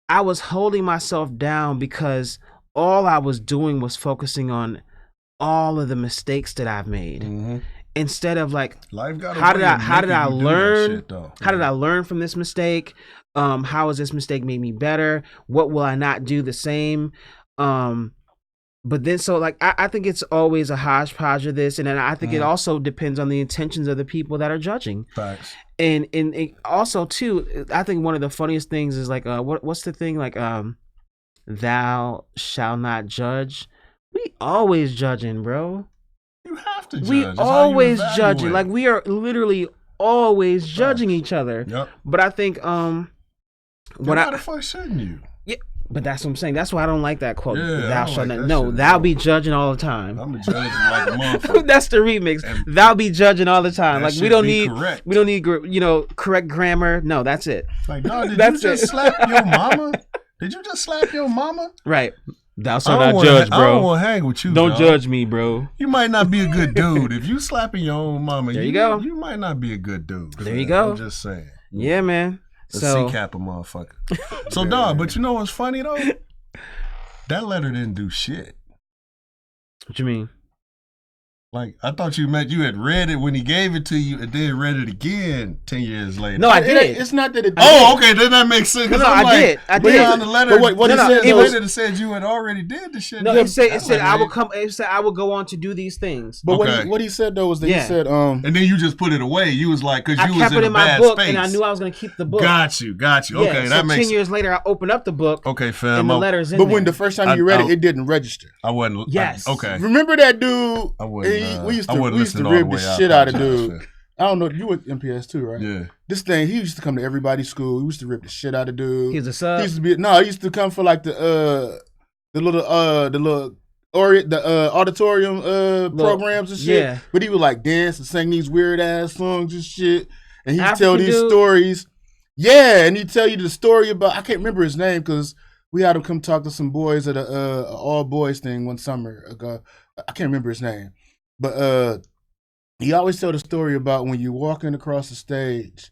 I was holding myself down because all I was doing was focusing on all of the mistakes that I've made. Mm-hmm. Instead of like, Life got how did I learn? How did I learn from this mistake? How has this mistake made me better? What will I not do the same? But then, so like, I think it's always a hodgepodge of this, and then I think it also depends on the intentions of the people that are judging. Facts. And it also too, I think one of the funniest things is like, what's the thing like, thou shall not judge. We always judging, bro. You have to judge. We It's how you always evaluate. judging. Like we are literally always judging each other. Yep. But I think Why the fuck shouldn't you? but that's what I'm saying. That's why I don't like that quote. Yeah, I Thou don't shalt like not. that No, shit, thou bro. be judging all the time. I'm a judge like a motherfucker. That's the remix. And Thou be judging all the time. that Like we shit don't be need correct. correct grammar. No, that's it. Like, dog, did you That's just it. slap your mama? Did you just slap your mama? Right. Thou I shalt don't not wanna- judge, I don't bro. want to hang with you. Don't dog. judge me, bro. You might not be a good dude. If you slapping your own mama, There you go. You might not be a good dude. There you fam. go. I'm just saying. Yeah, man. A So C-cap a motherfucker. So, dog, but you know what's funny, though? That letter didn't do shit. what you mean? Like, I thought you meant you had read it when he gave it to you and then read it again 10 years later. No, I did. It's not that it. Oh, okay, then that makes sense. 'cause No, I'm I like, did. I but did. on the letter, But what he said, it though- was said you had already did the shit. No, That it said letter I will did. come. It said I will go on to do these things. But Okay. what he said though was that Yeah. he said And then you just put it away. You was like, because I you was kept in it a in my bad book, space. and I knew I was going to keep the book. Got you. Yeah, Okay, so that makes 10 years later, I opened up the book, Okay, fam. and the letters in but there. when the first time you read it, it didn't register. I wasn't. Yes. okay. Remember that dude? I wasn't. We used I to wasn't listening all rib the the way. I shit out of apologize, dude. fam. I don't know. You went MPS too, right? Yeah. This thing, he used to come to everybody's school. He used to rip the shit out of dude. he was a He sub. used to be he used to come for like the auditorium programs and shit. yeah. But he would like dance and sing these weird ass songs and shit. And he'd African tell these dude? stories. Yeah, and he'd tell you the story about I can't remember his name because we had him come talk to some boys at a all boys thing one summer ago. I can't remember his name. But he always tell the story about when you're walking across the stage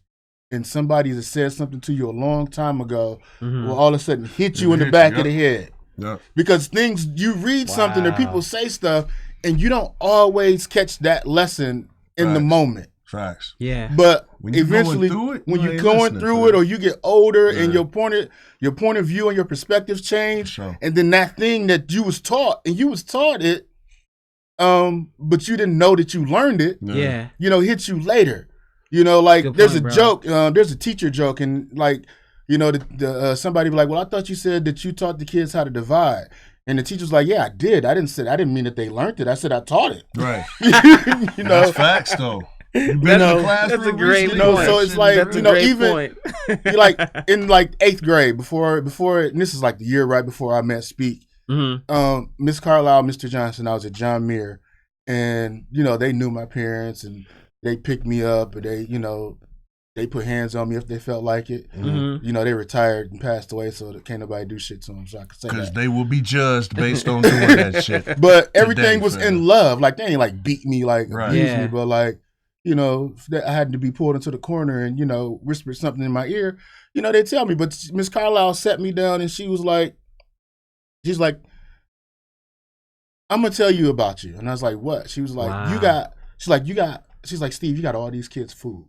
and somebody that said something to you a long time ago Mhm. will all of a sudden hit you in the Hit back you, of the head. Yeah. Because things you read something or Wow. people say stuff and you don't always catch that lesson in the Facts. moment. Facts. Yeah. But When you eventually, going through it, when you you're ain't going listening through to it, it. or you get older and Yeah. your point of view and your perspectives change, Sure. and then that thing that you was taught it, but you didn't know that you learned it, Yeah. hits you later. Like Good there's point, a bro. joke, there's a teacher joke, and like somebody be like, "Well, I thought you said that you taught the kids how to divide." And the teacher's like, "Yeah, I did. I didn't mean that they learned it. I said I taught it." Right. you know, That's facts, though. You been That's in a- the classroom that's a great recently? point. That So it's shit like, is That's a real. great great point. point. like in like 8th grade before and this is like the year right before I met Speak. Mhm. Miss Carlisle, Mr. Johnson, I was at John Muir, and they knew my parents and they picked me up and they put hands on me if they felt like it. Mhm. They retired and passed away, so that can't nobody do shit to them. So I could say Because that. they will be judged based on doing that shit. But everything was fam. in love. Like they ain't like beat me, like Right. abuse Yeah. me, but like that I had to be pulled into the corner and whisper something in my ear. They tell me. But Miss Carlisle sat me down and she's like, "I'm gonna tell you about you." And I was like, "What?" She was like, Wow. She's like, "Steve, you got all these kids' food."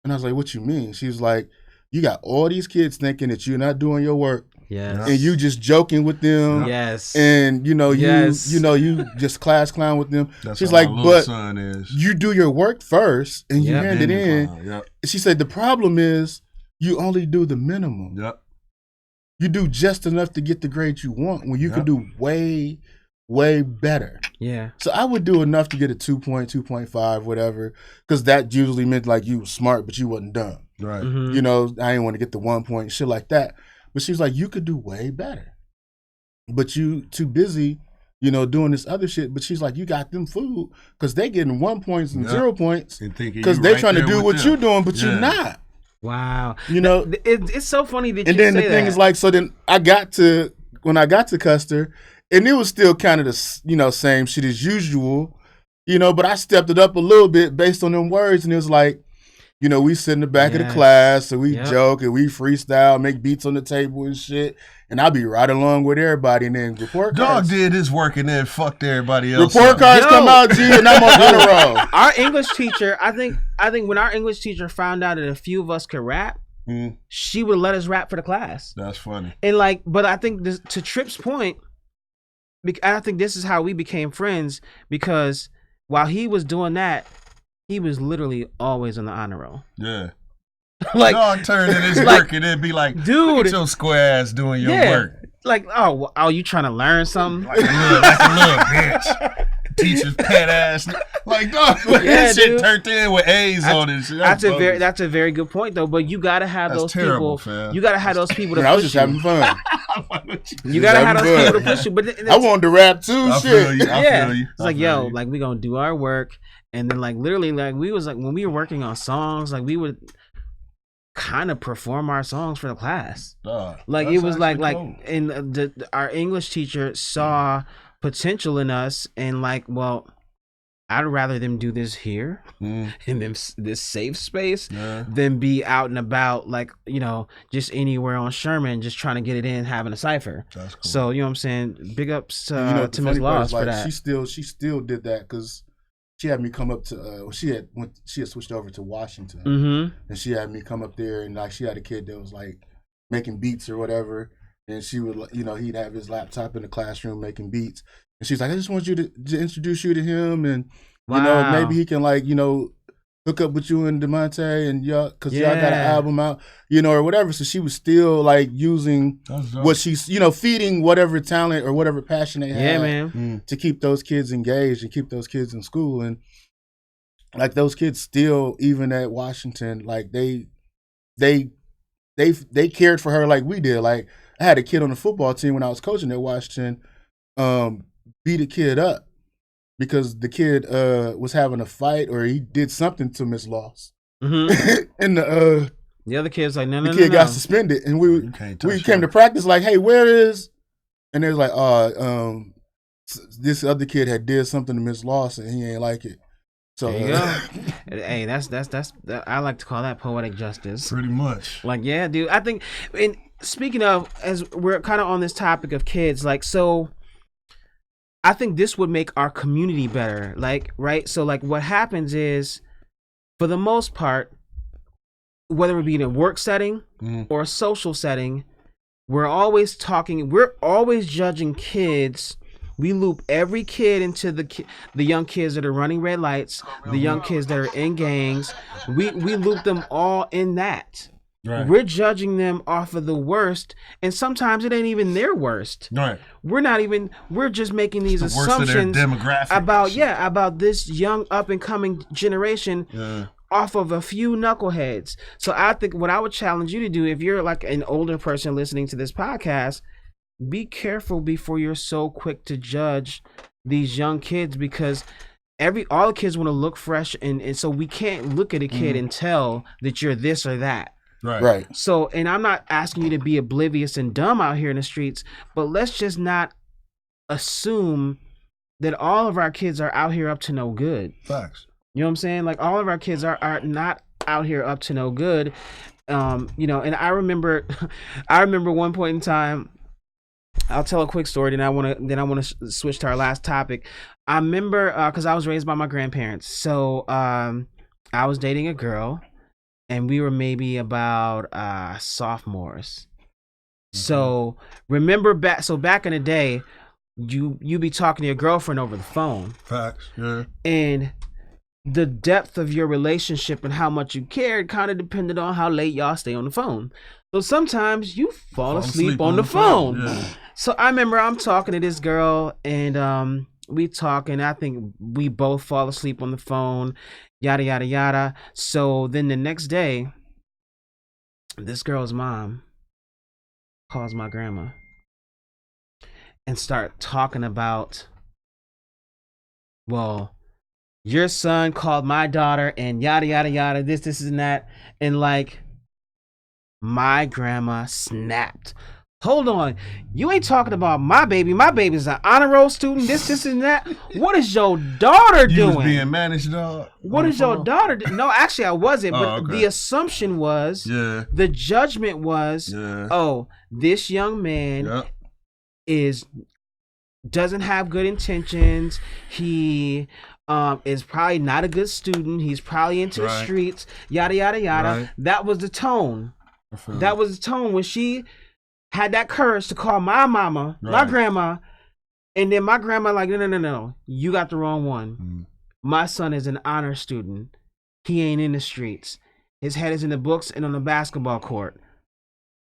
And I was like, "What you mean?" She was like, "You got all these kids thinking that you're not doing your work Yes. and you just joking with them." Yes. And Yes. you just class clown with them. That's She's how like, my little but son is. you do your work first and you Yep. hand it Then you in. clown. Yep. She said the problem is you only do the minimum. Yep. you do just enough to get the grade you want when you can Yep. do way, way better. Yeah. So I would do enough to get a 2.5, whatever, because that usually meant like you were smart, but you wasn't dumb. Right. Mhm. You know, I didn't want to get the 1 point, shit like that. But she was like, you could do way better. But you too busy, you know, doing this other shit. But she's like, you got them food because they getting 1 points and Yeah. 0 points And thinking because you they right trying to there do with what them. you're doing, but you're Yeah. not. Wow. You know, It's so funny that and you then say the thing that. is like, so then when I got to Custer, and it was still kind of the, you know, same shit as usual, you know, but I stepped it up a little bit based on them words, and it was like, you know, we sit in the back of the Yes. class and we Yep. joke and we freestyle, make beats on the table and shit, and I'll be right along with everybody, and then report Dog cards. did his work and then fucked everybody else. Report up. cards Yo. come out, G, and I'm on the roll. Our English teacher, I think when our English teacher found out that a few of us could rap, Mm, she would let us rap for the class. that's funny. And like, but I think this, to Tripp's point, I think this is how we became friends, because while he was doing that, he was literally always on the honor roll. Yeah. Like, Dog turned in his like, work and then be like, dude, look at your square ass doing your yeah, work. like, oh, you trying to learn something? Like a little bitch. Teacher's pet ass. Like, dog, Yeah, that shit dude. turned in with A's on it. Shit. That's bogus. that's a very good point though. But you gotta have That's those terrible, people. fam. You gotta have those people to Man, I was push just having you. fun. You gotta have those having people to fun. push you. But I wanted to rap too, I shit. feel you. I yeah, feel you. it's like, yo, like we gonna do our work, and then like literally, like we was like when we were working on songs, like we would kind of perform our songs for the class. Like it was like and our English teacher saw potential in us, and like, well, I'd rather them do this here in this safe space than be out and about, like, you know, just anywhere on Sherman, just trying to get it in, having a cipher. That's cool. So, you know what I'm saying? Big ups to, You know, the to Ms. funny part Laws is, for like, that. she still did that because she had me come up to she had switched over to Washington, Mm-hmm. and she had me come up there, and like she had a kid that was like making beats or whatever, and she would, you know, he'd have his laptop in the classroom making beats, and she's like, I just want you to introduce you to him, and you know, Wow. maybe he can, like, you know, hook up with you and DeMonte and y'all, because y'all got an Yeah. album out, you know, or whatever. So she was still like using That's dope. what she's, you know, feeding whatever talent or whatever passion they Yeah, had man. to keep those kids engaged and keep those kids in school. And like those kids still, even at Washington, like they cared for her like we did. Like I had a kid on the football team when I was coaching at Washington, beat a kid up because the kid was having a fight or he did something to Miss Loss. Mm-hmm. And The other kid's like, no, the no, kid no, got no. suspended, and You can't touch we came him. to practice like, hey, where is? And they was like, this other kid had did something to Miss Lawson, and he ain't like it. So There you go. Hey, that's I like to call that poetic justice. Pretty much. Like, yeah, dude. I think, and speaking of, as we're kind of on this topic of kids, like, so I think this would make our community better. Like, right? So, like, what happens is, for the most part, whether it be in a work setting or a social setting, we're always judging kids. We loop every kid into the young kids that are running red lights, the young kids that are in gangs. We loop them all in that. Right. We're judging them off of the worst, and sometimes it ain't even their worst. Right. We're just making these The worst of their assumptions demographic. about this young up and coming generation off of a few knuckleheads. So I think what I would challenge you to do, if you're like an older person listening to this podcast, be careful before you're so quick to judge these young kids, because all the kids want to look fresh, and so we can't look at a kid and tell that you're this or that. right. So, and I'm not asking you to be oblivious and dumb out here in the streets, but let's just not assume that all of our kids are out here up to no good. Facts. You know what I'm saying? Like, all of our kids are not out here up to no good. You know, and I remember one point in time, I'll tell a quick story, then I want to switch to our last topic. I remember because I was raised by my grandparents. So I was dating a girl, and we were maybe about sophomores. So remember back in the day, you be talking to your girlfriend over the phone. Facts. Yeah. And the depth of your relationship and how much you cared kind of depended on how late y'all stay on the phone. So sometimes you fall asleep on the phone. Yeah. So I remember I'm talking to this girl and we talking. I think we both fall asleep on the phone, yada, yada, yada. So then the next day, this girl's mom calls my grandma and start talking about, well, your son called my daughter and yada, yada, yada, this, and that. And like, my grandma snapped. Hold on, you ain't talking about my baby. My baby's an honor roll student, this, and that. What is your daughter You doing? was being managed, dog. What is your daughter doing? No, actually, I wasn't. But okay. the assumption was, Yeah. the judgment was, Yeah. oh, this young man Yep. doesn't have good intentions. He is probably not a good student. He's probably into the Right. streets, yada, yada, yada. Right. That was the tone. Mm. That was the tone when she had that courage to call my mama, my Right. grandma, and then my grandma like, no, you got the wrong one. My son is an honor student. He ain't in the streets. His head is in the books and on the basketball court.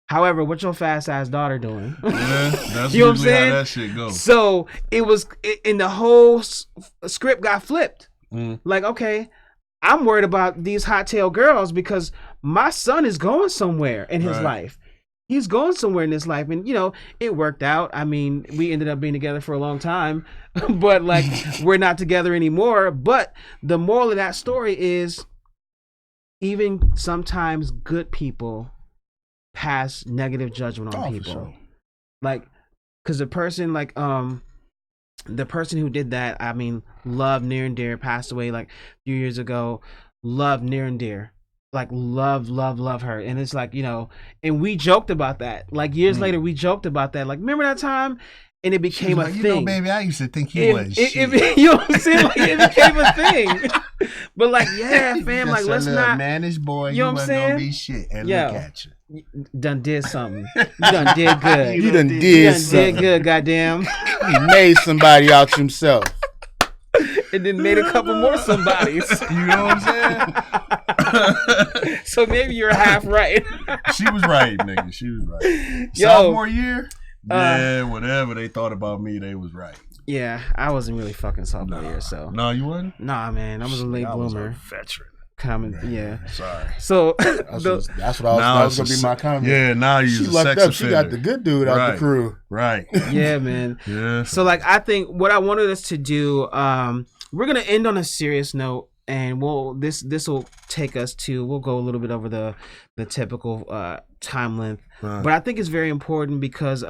However, what's your fast ass daughter doing? Yeah, that's You know what I'm usually how saying? that shit goes. So and the whole script got flipped. Mm. Like, okay, I'm worried about these hot tail girls because my son is going somewhere in his Right. life. He's going somewhere in his life. And, you know, it worked out. I mean, we ended up being together for a long time, but like, we're not together anymore. But the moral of that story is even sometimes good people pass negative judgment on Oh, for people. sure. Like, because the person the person who did that, I mean, loved near and dear, passed away like a few years ago, loved near and dear, like love her. And it's like, you know, and we joked about that. Like years later, we joked about that. Like, remember that time? And it became a Like, thing. you know, baby, I used to think you was shit. You know what I'm saying? Like, it became a thing. But like, yeah, fam, like, Just a let's little not. managed boy. You know what I'm wasn't saying? gonna be shit. And Yo. look at you. Done did something. You done did good. You done You did done did something. good, goddamn. He made somebody out himself. And then made a couple more somebodies. You know what I'm saying? So maybe you're half right. She was right, nigga. She was right. Yo. Sophomore year? Yeah, whatever they thought about me, they was right. Yeah, I wasn't really fucking sophomore year, so. No, you wasn't? Nah, man, I was a late I was bloomer. a veteran. Yeah. Sorry. So, That's what I was, Now that was it's gonna a be my comment. Yeah, now you She use a lucked sex up. offender. She got the good dude out Right. the crew. Right. yeah, man. Yeah. So, like, I think what I wanted us to do, we're gonna end on a serious note, and this will take us to. We'll go a little bit over the typical time length, Right. but I think it's very important because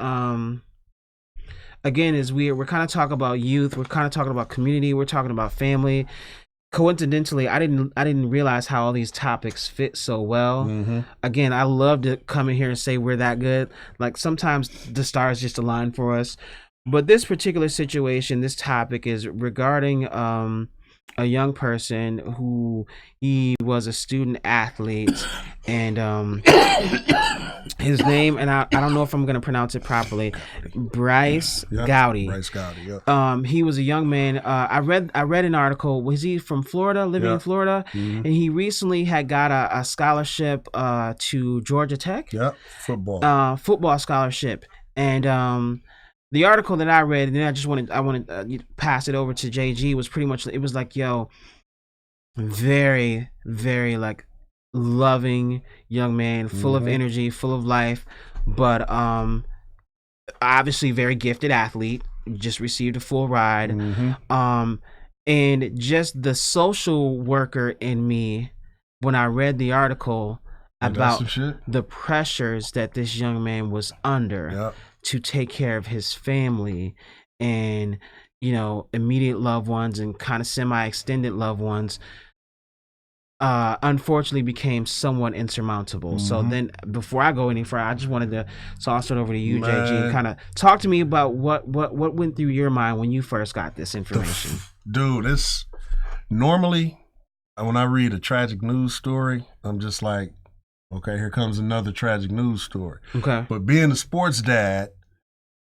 again, as we're kind of talking about youth, we're kind of talking about community, we're talking about family. Coincidentally, I didn't realize how all these topics fit so well. Mm-hmm. Again, I love to come in here and say we're that good. Like sometimes the stars just align for us. But this particular situation, this topic is regarding a young person who he was a student athlete, and his name, and I don't know if I'm gonna pronounce it properly, Bryce Yep. Gowdy. Bryce Gowdy, yep. He was a young man. I read an article. Was he from Florida, living in Yep. Florida? Mhm. And he recently had got a scholarship to Georgia Tech, Yep. Football. football scholarship. And the article that I read, and then I wanted to pass it over to JG, was pretty much, it was like, yo, very, very like loving young man, full of energy, full of life, but obviously very gifted athlete, just received a full ride. Mm-hmm. And just the social worker in me, when I read the article about some shit. the pressures that this young man was under Yep. to take care of his family and, you know, immediate loved ones and kind of semi-extended loved ones, unfortunately became somewhat insurmountable. So then before I go any further, I just wanted to toss it over to you, JG, and Man. kind of talk to me about what went through your mind when you first got this information. Dude, it's normally when I read a tragic news story, I'm just like, okay, here comes another tragic news story. Okay. But being a sports dad,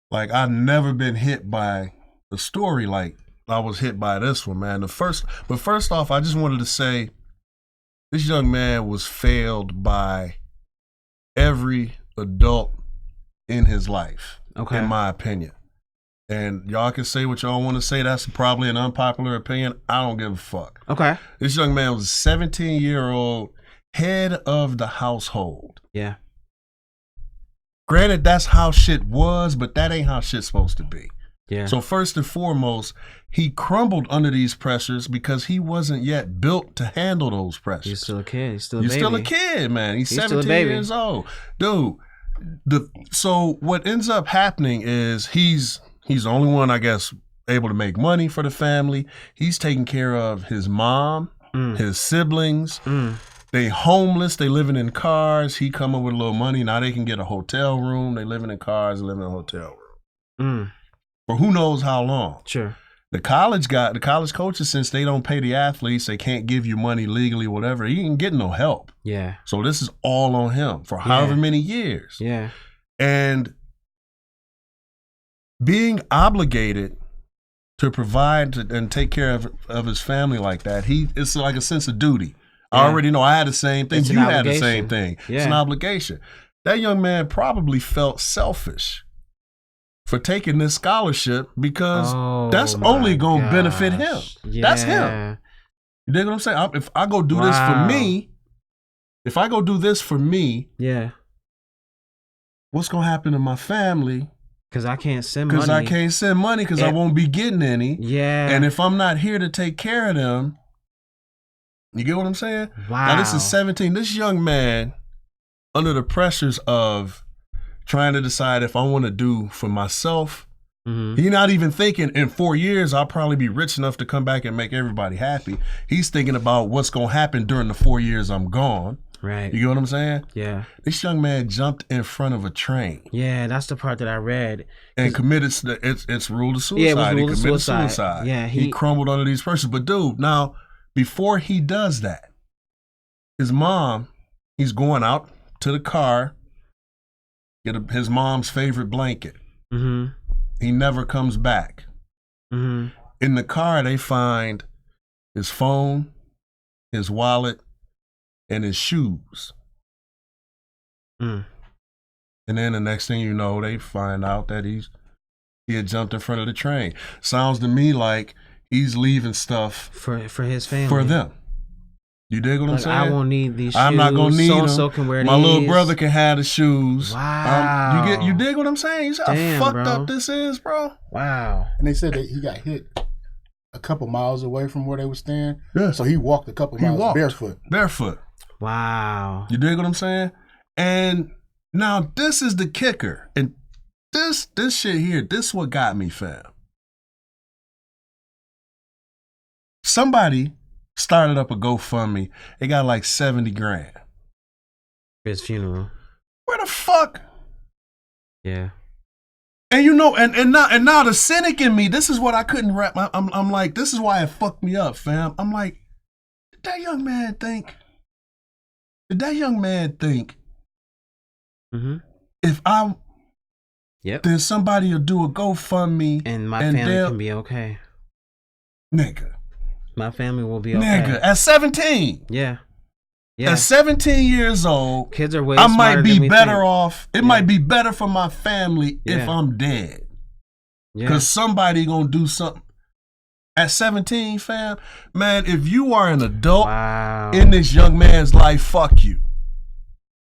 like I've never been hit by a story like was hit by this one, man. But first off, I just wanted to say this young man was failed by every adult in his life, in my opinion. And y'all can say what y'all want to say. That's probably an unpopular opinion. I don't give a fuck. Okay. This young man was a 17-year-old head of the household. Yeah. Granted, that's how shit was, but that ain't how shit's supposed to be. Yeah. So first and foremost, he crumbled under these pressures because he wasn't yet built to handle those pressures. He's still a kid. He's still a baby. You're still a kid, man. He's still 17 a baby. years old. Dude, so what ends up happening is he's the only one, I guess, able to make money for the family. He's taking care of his mom, his siblings. They homeless. They living in cars. He come up with a little money. Now they can get a hotel room. They living in cars, living in a hotel room. For who knows how long. Sure. The college coaches, since they don't pay the athletes, they can't give you money legally, whatever. He ain't getting no help. Yeah. So this is all on him for however many years. Yeah. And being obligated to provide and take care of his family like that, it's like a sense of duty. Yeah. I already know I had the same thing. You had the same thing. Yeah. It's an obligation. That young man probably felt selfish for taking this scholarship because that's only going to benefit him. Yeah. That's him. You dig what I'm saying? If I go do this for me, yeah, what's going to happen to my family? Because I can't send money. Because I can't send money because I won't be getting any. Yeah. And if I'm not here to take care of them, you get what I'm saying? Wow. Now this is 17. This young man, under the pressures of trying to decide if I want to do for myself, he's not even thinking in 4 years I'll probably be rich enough to come back and make everybody happy. He's thinking about what's going to happen during the 4 years I'm gone. Right. You get what I'm saying? Yeah. This young man jumped in front of a train. Yeah, that's the part that I read. And committed, it's ruled a suicide. Yeah, it was he ruled a committed suicide. Yeah, he crumbled under these pressures. But dude, now, before he does that, his mom, he's going out to the car, get his mom's favorite blanket. He never comes back. In the car, they find his phone, his wallet, and his shoes. And then the next thing you know, they find out that he had jumped in front of the train. Sounds to me like he's leaving stuff for his family. For them. You dig what I'm saying? I won't need these shoes. I'm not gonna need them. So can wear My these. little brother can have the shoes. Wow. You dig what I'm saying? You see how fucked up this is, bro? Wow. And they said that he got hit a couple miles away from where they were staying. Yeah. So he walked a couple miles barefoot. Wow. You dig what I'm saying? And now this is the kicker. And this shit here, this what got me, fam. Somebody started up a GoFundMe. They got like 70 grand. For his funeral. Where the fuck? Yeah. And you know, and now the cynic in me, this is what I couldn't wrap. I'm like, this is why it fucked me up, fam. I'm like, did that young man think if then somebody will do a GoFundMe and my family can be okay. Nigga. My family will be okay. Nigga, at 17. Yeah. At 17 years old, kids are way I might smarter be than we better think. off. It might be better for my family if I'm dead. Because somebody gonna do something. At 17, fam, man, if you are an adult in this young man's life, fuck you.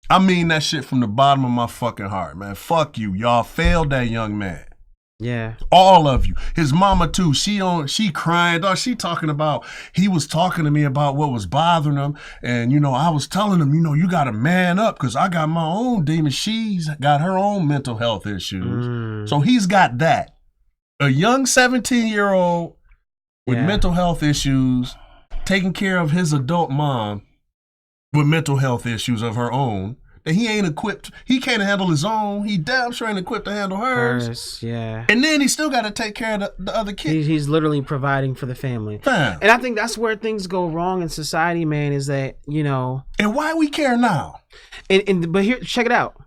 I mean that shit from the bottom of my fucking heart, man. Fuck you. Y'all failed that young man. Yeah. All of you. His mama too. She crying. Dog. She talking about, he was talking to me about what was bothering him. And, you know, I was telling him, you know, you got to man up because I got my own demons. She's got her own mental health issues. So he's got that. A young 17-year-old with mental health issues, taking care of his adult mom with mental health issues of her own. And he ain't equipped. He can't handle his own. He damn sure ain't equipped to handle hers. Yeah. And then he still got to take care of the other kids. He's literally providing for the family. Fam. And I think that's where things go wrong in society, man, is that, you know. And why we care now? But here, check it out.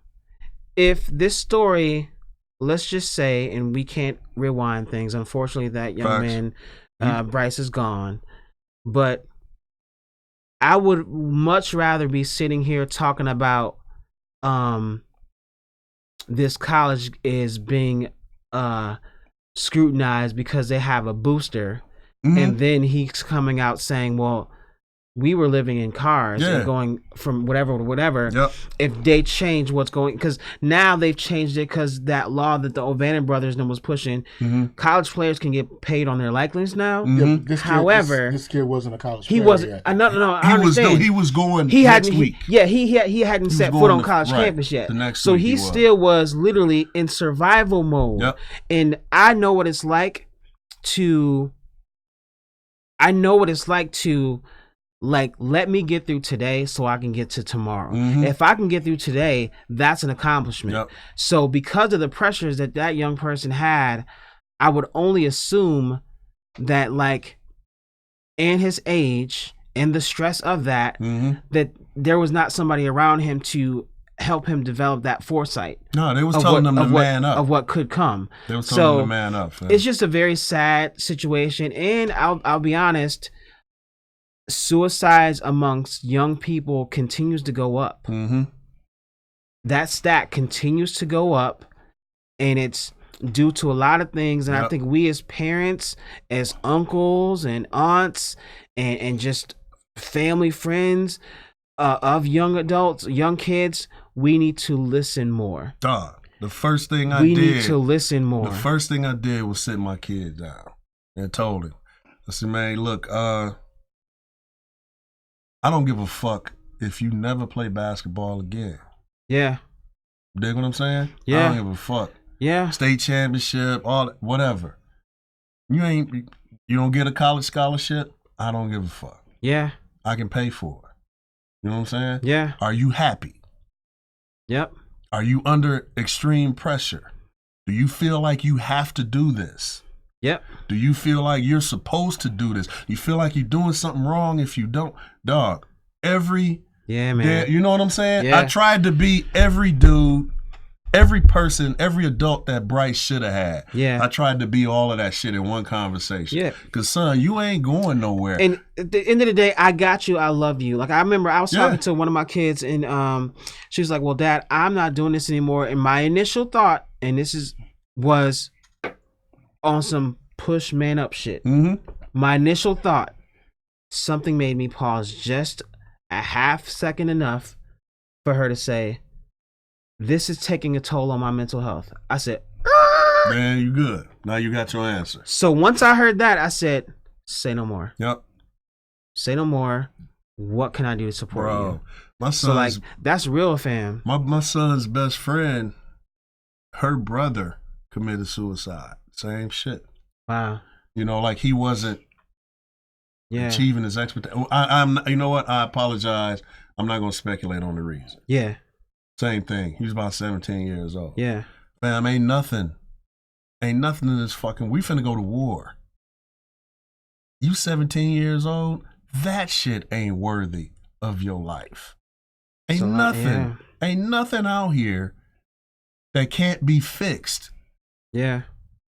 If this story, let's just say, and we can't rewind things, unfortunately that young man Bryce is gone, but I would much rather be sitting here talking about this college is being scrutinized because they have a booster, and then he's coming out saying, well, we were living in cars and going from whatever to whatever. Yep. If they change what's going, because now they've changed it because that law that the O'Bannon brothers was pushing, college players can get paid on their likeness now. However, this kid wasn't a college he player wasn't. yet. No, I understand. He was going He next hadn't. week. He hadn't set foot going on to- college right, campus yet. the next So week he he was. still was literally in survival mode. Yep. And I know what it's like to. Let me get through today so I can get to tomorrow. If I can get through today, that's an accomplishment. Yep. So because of the pressures that young person had, I would only assume that and his age and the stress of that, that there was not somebody around him to help him develop that foresight. No, they was telling him to man up. Of what could come. They was telling him to man up. Fam. It's just a very sad situation, and I'll be honest. Suicides amongst young people continues to go up. That stat continues to go up, and it's due to a lot of things. And I think we as parents, as uncles and aunts, and just family friends of young adults, young kids, we need to listen more. Dog, the first thing we need to listen more. The first thing I did was sit my kid down and told him, I said, man, look, I don't give a fuck if you never play basketball again. Yeah. Dig what I'm saying? Yeah. I don't give a fuck. Yeah. State championship, all that, whatever. You don't get a college scholarship, I don't give a fuck. Yeah. I can pay for it. You know what I'm saying? Yeah. Are you happy? Yep. Are you under extreme pressure? Do you feel like you have to do this? Yep. Do you feel like you're supposed to do this? You feel like you're doing something wrong if you don't? Dog, every man. You know what I'm saying? Yeah. I tried to be every dude, every person, every adult that Bryce should have had. Yeah. I tried to be all of that shit in one conversation. Yeah. Because, son, you ain't going nowhere. And at the end of the day, I got you. I love you. Like, I remember I was talking to one of my kids, and she was like, well, Dad, I'm not doing this anymore. And my initial thought, and was on some push man up shit. My initial thought, something made me pause just a half second enough for her to say, this is taking a toll on my mental health. I said, man, you good. Now you got your answer. So once I heard that, I said, say no more. Yep. Say no more. What can I do to support you? My son's, that's real, fam. My son's best friend, her brother committed suicide. Same shit. Wow. You know, like he wasn't achieving his expectations. I'm. You know what? I apologize. I'm not going to speculate on the reason. Yeah. Same thing. He was about 17 years old. Yeah. Fam, ain't nothing in this fucking. We finna go to war. You 17 years old. That shit ain't worthy of your life. Ain't nothing out here that can't be fixed. Yeah.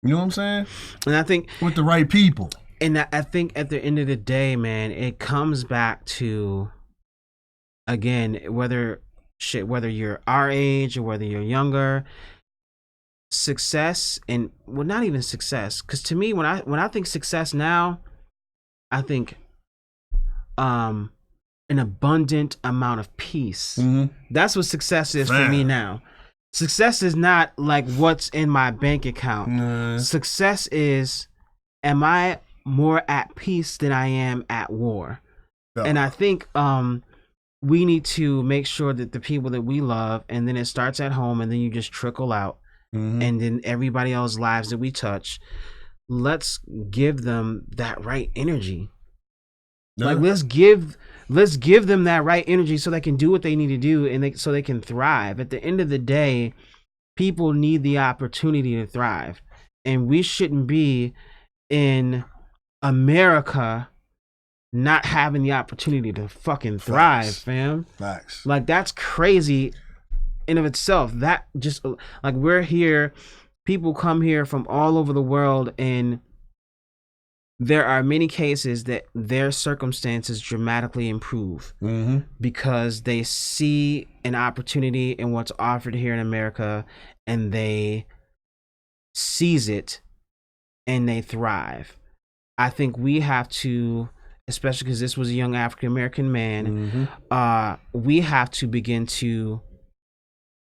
You know what I'm saying? And I think with the right people. And I think at the end of the day, man, it comes back to, again, whether you're our age or whether you're younger, success, and well, not even success, because to me, when I think success now, I think an abundant amount of peace. That's what success is for me now. Success is not like what's in my bank account. Success is, am I more at peace than I am at war? And I think we need to make sure that the people that we love, and then it starts at home, and then you just trickle out, and then everybody else's lives that we touch, let's give them that right energy. Like let's give them that right energy so they can do what they need to do, and so they can thrive. At the end of the day, people need the opportunity to thrive, and we shouldn't be in America not having the opportunity to fucking thrive, fam. Facts. Like that's crazy in of itself. That just like we're here, people come here from all over the world, and there are many cases that their circumstances dramatically improve because they see an opportunity in what's offered here in America and they seize it and they thrive. I think we have to, especially because this was a young African American man, we have to begin to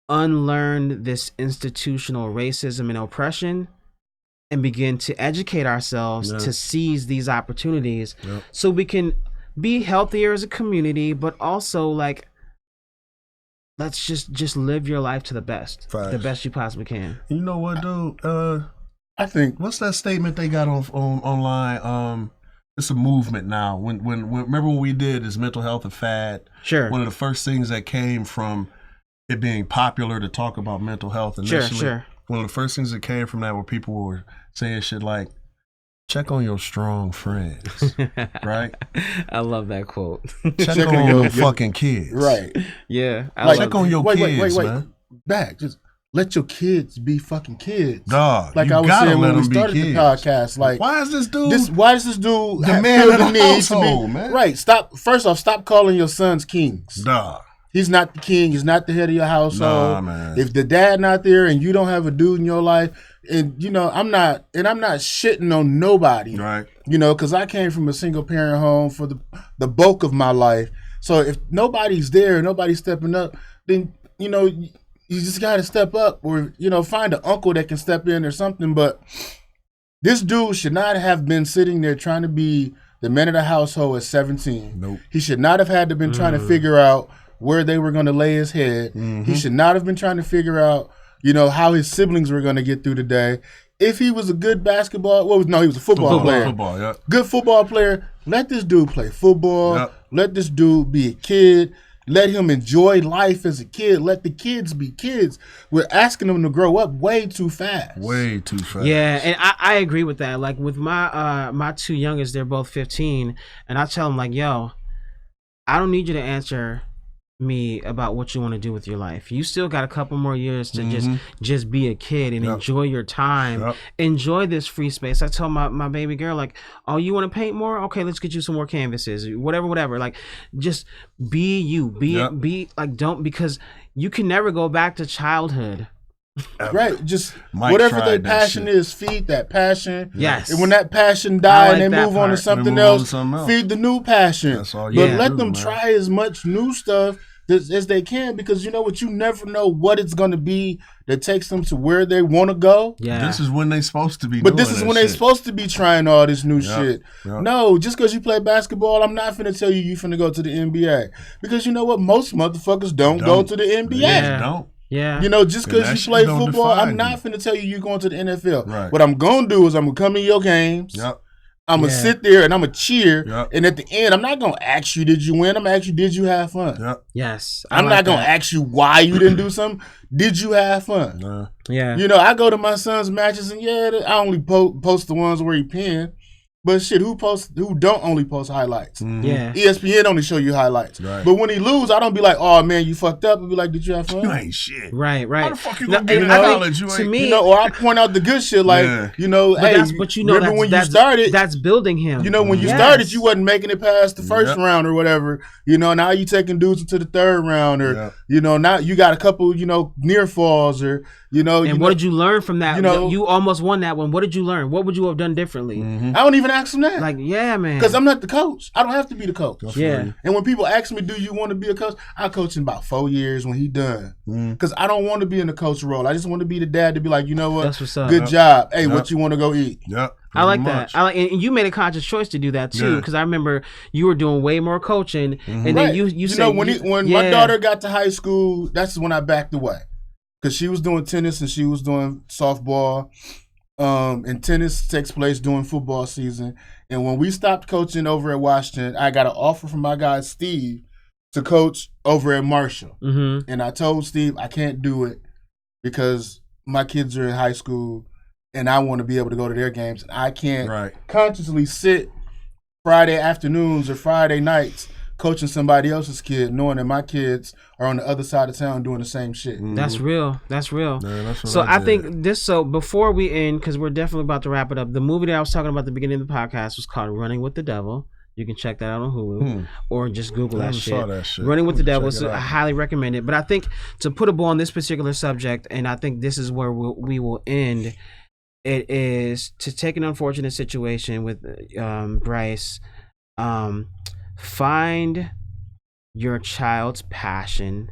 unlearn this institutional racism and oppression and begin to educate ourselves to seize these opportunities so we can be healthier as a community, but also like, let's just live your life to the best you possibly can. You know what, dude? I think What's that statement they got on online? It's a movement now. When remember when we did Is Mental Health a Fad? Sure. One of the first things that came from it being popular to talk about mental health initially. Sure. One of the first things that came from that were people were saying shit like, check on your strong friends, right? I love that quote. Check on your fucking kids. right. Yeah. I Like, love check on your kids, wait. man. Back. Just let your kids be fucking kids. Dog, Like you I was gotta saying let when we them be started the kids. podcast. Like Why is this dude? why does this dude The feel man of the need to household, be man. right? First off, stop calling your sons kings. Dog. He's not the king. He's not the head of your household. Nah, man. If the dad not there and you don't have a dude in your life, and you know, I'm not shitting on nobody, Right. you know, because I came from a single parent home for the bulk of my life. So if nobody's there, nobody's stepping up, then you know, you just got to step up, or you know, find an uncle that can step in or something. But this dude should not have been sitting there trying to be the man of the household at 17. Nope. He should not have had to been trying to figure out where they were going to lay his head. He should not have been trying to figure out, you know, how his siblings were going to get through the day. If he was a good basketball, he was a football player. Football, yeah. Good football player. Let this dude play football. Yep. Let this dude be a kid. Let him enjoy life as a kid. Let the kids be kids. We're asking them to grow up way too fast. Way too fast. Yeah, and I agree with that. Like with my two youngest, they're both 15, and I tell them like, yo, I don't need you to answer me about what you want to do with your life. You still got a couple more years to just be a kid and enjoy your time. Enjoy this free space. I tell my baby girl like, oh, you want to paint more? Okay, let's get you some more canvases. Whatever. Like, just be you. Be like, don't, because you can never go back to childhood. Right, just Mike whatever tried their that passion shit. is, feed that passion. Yes. And when that passion dies like and they that move on to part. something They move on to else, something else. feed the new passion. That's all you But gotta let do, them man. try as much new stuff as they can, because you know what, you never know what it's going to be that takes them to where they want to go. Yeah. This is when they supposed to be But doing this is that when they're shit. supposed to be trying all this new Yep, shit. yep. No, just because you play basketball, I'm not finna tell you finna go to the NBA. Because you know what? Most motherfuckers don't go to the NBA. Yeah, don't. Yeah. You know, just And because that you shit play don't football, define I'm not you. finna tell you you're going to the NFL. Right. What I'm going to do is I'm going to come in your games. Yep. I'm going to sit there and I'm going to cheer. Yep. And at the end, I'm not going to ask you, did you win? I'm going to ask you, did you have fun? Yep. Yes. I'm not going to ask you why you didn't do something. Did you have fun? Yeah. You know, I go to my son's matches and I only post the ones where he pinned. But shit, who don't only post highlights? Yeah. ESPN only show you highlights. Right. But when he lose, I don't be like, oh man, you fucked up. I be like, did you have fun? You ain't shit. Right. How the fuck you No, gonna get and I think knowledge? You to ain't. me, You know, or I point out the good shit, like, Yeah. you know, but hey, that's remember when you started, that's building him. you know, when you Yes. started, you wasn't making it past the first Yep. round or whatever. You know, now you taking dudes into the third round, or Yep. you know, now you got a couple, you know, near falls, or you know, And what did you learn from that? you know- You almost won that one. What did you learn? What would you have done differently? I don't even ask them that, Like, yeah, man. because I'm not the coach. I don't have to be the coach. Yeah. And when people ask me, do you want to be a coach? I coach in about 4 years when he done. Because I don't want to be in the coach role. I just want to be the dad to be like, you know what? That's what's up. Good Yep. job. Hey, Yep. what you want to go eat? Yep. I like pretty that. much. I like, and you made a conscious choice to do that too, Yeah. because I remember you were doing way more coaching, and then Right. you said know, when my yeah. daughter got to high school, that's when I backed away. Because she was doing tennis and she was doing softball. And tennis takes place during football season. And when we stopped coaching over at Washington, I got an offer from my guy Steve to coach over at Marshall. Mm-hmm. And I told Steve I can't do it because my kids are in high school and I want to be able to go to their games. And I can't Right. consciously sit Friday afternoons or Friday nights coaching somebody else's kid, knowing that my kids are on the other side of town doing the same shit. That's real. That's real. Man, that's what So I did. think this. So before we end, because we're definitely about to wrap it up, the movie that I was talking about at the beginning of the podcast was called Running with the Devil. You can check that out on Hulu or just Google I that never shit. saw that shit. Running with the Check Devil it is out. I highly recommend it. But I think to put a bow on this particular subject, and I think this is where we will end. It is to take an unfortunate situation with Bryce. Find your child's passion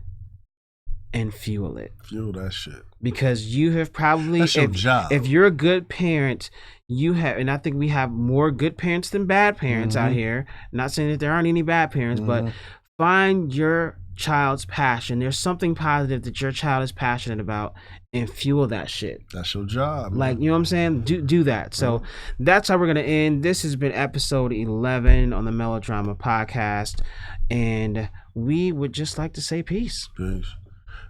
and fuel it. Fuel that shit. Because you have probably, That's your job. if you're a good parent, you have, and I think we have more good parents than bad parents out here. Not saying that there aren't any bad parents, but find your child's passion. There's something positive that your child is passionate about, and fuel that shit. That's your job. Man. Like, you know what I'm saying? Do that. So that's how we're gonna end. This has been episode 11 on the Melodrama Podcast, and we would just like to say peace. Peace.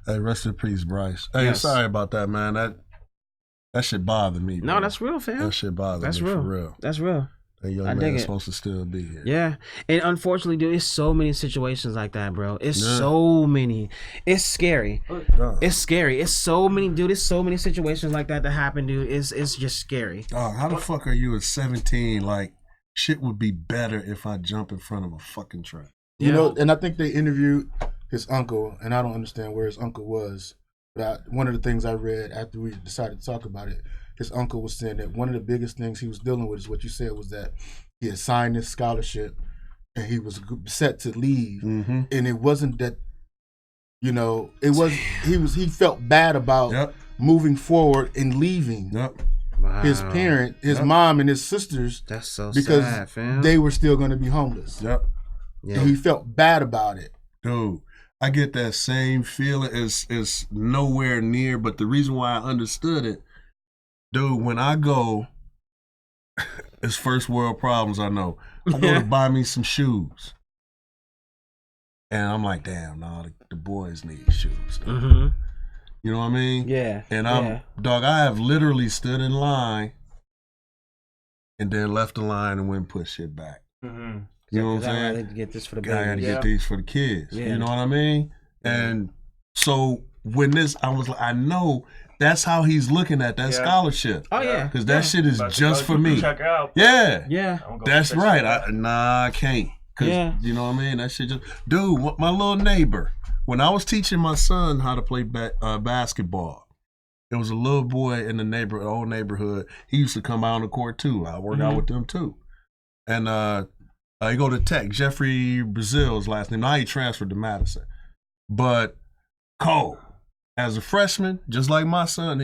Hey, rest in peace, Bryce. Hey, Yes. sorry about that, man. That shit bothered me. No, bro. that's real, fam. That shit bothered That's me real. for real. That's real. That young I dig man's it. supposed to still be here. Yeah. And unfortunately, dude, it's so many situations like that, bro. It's Yeah. so many. It's scary. Dog, It's scary. It's so many, dude. It's so many situations like that happen, dude. It's just scary. how the fuck are you at 17? Like, shit would be better if I jump in front of a fucking truck. You know, and I think they interviewed his uncle, and I don't understand where his uncle was. But one of the things I read after we decided to talk about it, his uncle was saying that one of the biggest things he was dealing with is what you said was that he had signed this scholarship and he was set to leave, and it wasn't that, you know, it was he felt bad about Yep. moving forward and leaving Yep. Wow. his parent, his mom, and his sisters That's so because sad, fam. they were still going to be homeless. Yep. Yeah. And he felt bad about it. Dude, I get that same feeling. It's nowhere near, but the reason why I understood it, dude, when I go, it's first world problems, I know. I go to buy me some shoes. And I'm like, damn, nah, the boys need shoes. Mm-hmm. You know what I mean? Yeah. And I have literally stood in line and then left the line and went and put shit back. Mm-hmm. You know what I'm I saying? gotta get this for the I gotta baby. get these for the kids. Yeah. You know what I mean? And so when I was like, I know that's how he's looking at that Yeah. scholarship. Oh yeah. Because that shit is About to just go for me. Check out. Yeah. Yeah. I'm gonna go That's fix right. that. I can't. Cause Yeah. you know what I mean? That shit just, dude, my little neighbor, when I was teaching my son how to play basketball, there was a little boy in the old neighborhood. He used to come out on the court too. I worked out with them too. And he go to Tech. Jeffrey Brazil's last name. Now he transferred to Madison. But Cole, as a freshman, just like my son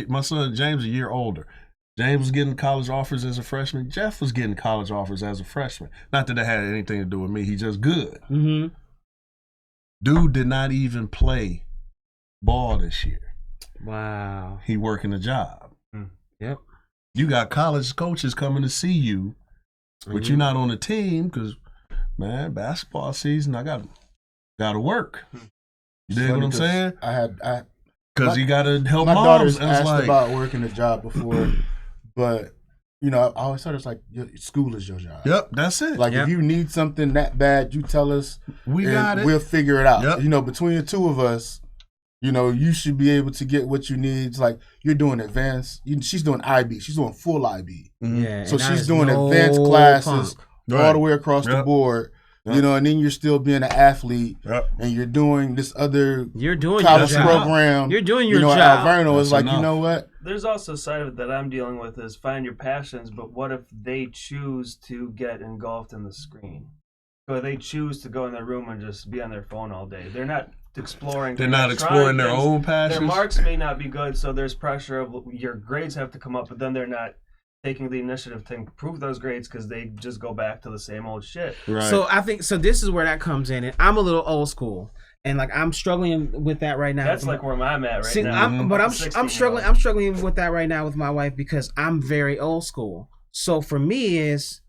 James a year older. James was getting college offers as a freshman. Jeff was getting college offers as a freshman. Not that had anything to do with me. He just good. Mm-hmm. Dude did not even play ball this year. Wow. He working a job. Yep. You got college coaches coming to see you, but you're not on the team because, man, basketball season, I got to work. You dig what I'm saying? Because you got to help My moms. daughter's And it's asked like, about working a job before, but you know, I always thought it's like school is your job. yep, that's it. Like Yep. if you need something that bad, you tell us. We and got it. We'll figure it out. Yep. You know, between the two of us, you know, you should be able to get what you need. It's like you're doing advanced. She's doing IB. She's doing full IB. Yeah. So and that she's is doing no advanced classes punk. all the way across the Yep. board. Yep. You know, and then you're still being an athlete, Yep. and you're doing this other You're doing college your job. program. You're doing You your know, job. Alverno is That's like, enough. you know what? There's also a side of it that I'm dealing with is find your passions, but what if they choose to get engulfed in the screen? So they choose to go in their room and just be on their phone all day. They're not exploring. They're not exploring their own passions. Their marks may not be good, so there's pressure of your grades have to come up, but then they're not taking the initiative to improve those grades because they just go back to the same old shit. Right. So I think this is where that comes in, and I'm a little old school, and like I'm struggling with that right now. That's like where I'm at right See, now. I'm struggling. 16-year-old. I'm struggling with that right now with my wife because I'm very old school. So for me is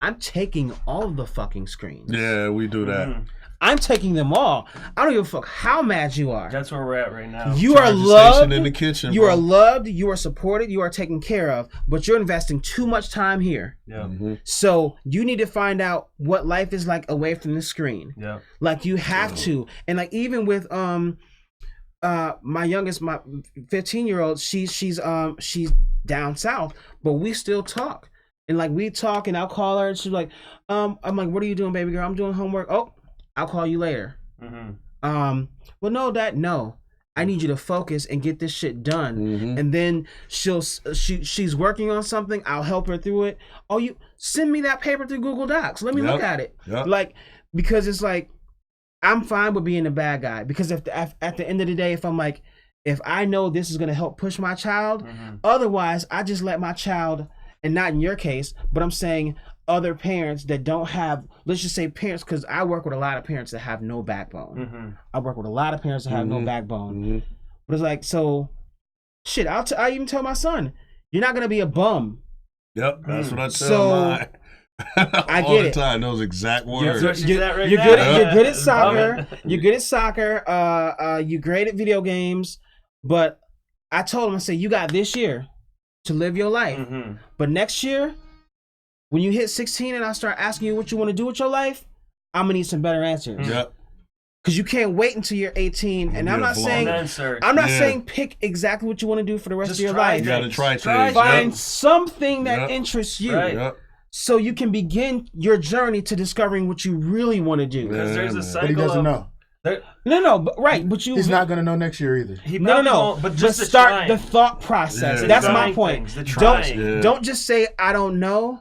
I'm taking all of the fucking screens. Yeah, we do that. Mhm. I'm taking them all. I don't give a fuck how mad you are. That's where we're at right now. You are Charger loved. station in the kitchen. You bro. are loved. You are supported. You are taken care of. But you're investing too much time here. Yeah. So you need to find out what life is like away from the screen. Yeah. Like you have to. And like even with my youngest, my 15-year-old, she's down south, but we still talk. And like we talk, and I'll call her, and she's like, I'm like, what are you doing, baby girl? I'm doing homework. Oh, I'll call you later. Mm-hmm. Well, no, I need you to focus and get this shit done. Mm-hmm. And then she's working on something. I'll help her through it. Oh, you send me that paper through Google Docs. Let me look at it. Yep. Like, because it's like, I'm fine with being a bad guy, because if at the end of the day, if I know this is going to help push my child, otherwise I just let my child, and not in your case, but I'm saying other parents that don't have, let's just say parents, because I work with a lot of parents that have no backbone. Mm-hmm. I work with a lot of parents that have no backbone. Mm-hmm. But it's like, so shit, I even tell my son, you're not going to be a bum. Yep, that's what I tell So, mine. I All get the it. time, those exact words. That's what she's at right You're now. good. Yeah. You're good at Love soccer. it. You're good at soccer. You're great at video games. But I told him, I said, you got this year to live your life. Mm-hmm. But next year, when you hit 16 and I start asking you what you want to do with your life, I'm gonna need some better answers. Yep. Because you can't wait until you're 18. And You'll I'm be not a vlog. saying Then, sir, I'm not Yeah. saying pick exactly what you want to do for the rest Just of your try life. You gotta try Try things. Find Yep. something that Yep. interests you, Right. Yep. so you can begin your journey to discovering what you really want to do. because there's a man. cycle But he doesn't of, know. There, No, but right, but you. He's not gonna know next year either. he No, probably no. won't, but But just the start trying. the thought process. Yeah. That's The my trying point. things, the Don't trying. Yeah. don't just say I don't know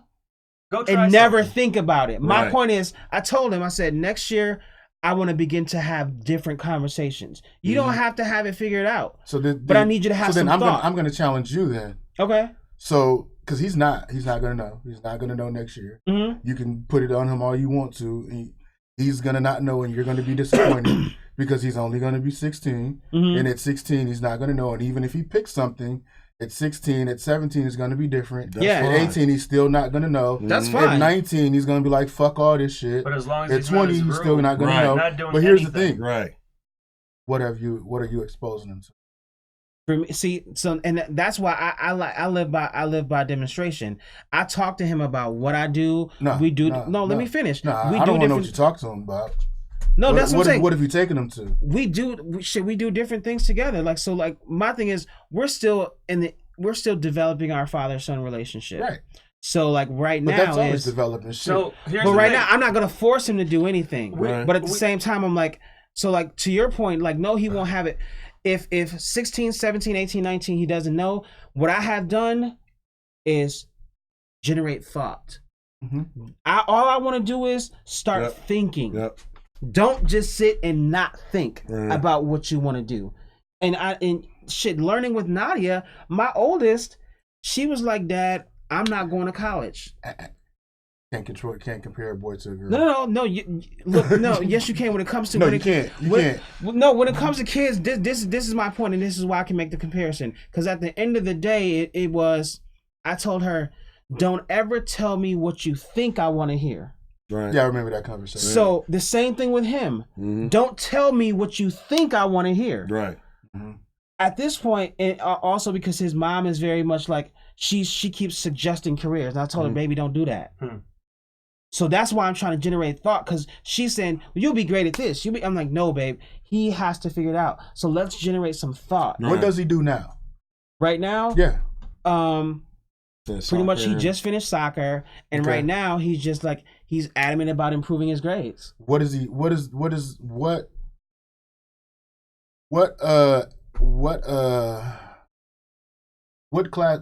Go try and never something. think about it. My Right. point is, I told him, I said next year I want to begin to have different conversations. You don't have to have it figured out, So then, but I need you to have so then some thought. I'm gonna challenge you then. Okay. So because he's not gonna know. He's not gonna know next year. Mm-hmm. You can put it on him all you want to. He's gonna not know, and you're gonna be disappointed because he's only gonna be 16, Mhm. and at 16 he's not gonna know. And even if he picks something at 16, at 17 is gonna be different. That's Yeah. At fine. 18 he's still not gonna know. That's At fine. 19 he's gonna be like, fuck all this shit. But as long as At he's not 20 his he's still room, not gonna Right. know. not doing But here's the anything. thing: Right. what are you exposing him to? For me, see, so and that's why I live by demonstration. I talk to him about what I do. No, we do. no, No, let no. me finish. No, we I don't want to know what different. you talk to him about. No, that's what I'm saying. What have you taken him to? We do different things together. Like, so, like, my thing is we're still developing our father-son relationship. Right. So like right But now that's always is, developing shit. So here's but the right thing. now I'm not gonna force him to do anything. Right. But at the same time, I'm like, so like to your point, like no, he won't have it. If 16, 17, 18, 19, he doesn't know, what I have done is generate thought. Mhm. All I want to do is start Yep. thinking. Yep. Don't just sit and not think Right. about what you want to do. And learning with Nadia, my oldest, she was like, Dad, I'm not going to college. Can't compare a boy to a girl. No. No. Yes, you can. When it comes to No, when you it, can't. You when- can't. No, when it comes to kids, this is my point, and this is why I can make the comparison. Because at the end of the day, it was, I told her, don't ever tell me what you think I want to hear. Right. Yeah, I remember that conversation. So the same thing with him. Mhm. Don't tell me what you think I want to hear. Right. At this point, and also because his mom is very much like she keeps suggesting careers. And I told her, baby, don't do that. So that's why I'm trying to generate thought, because she's saying, well, you'll be great at this. I'm like, no, babe. He has to figure it out. So let's generate some thought. What does he do now? Right now, Yeah. pretty much he just finished soccer, and Okay. right now he's just like he's adamant about improving his grades. What class?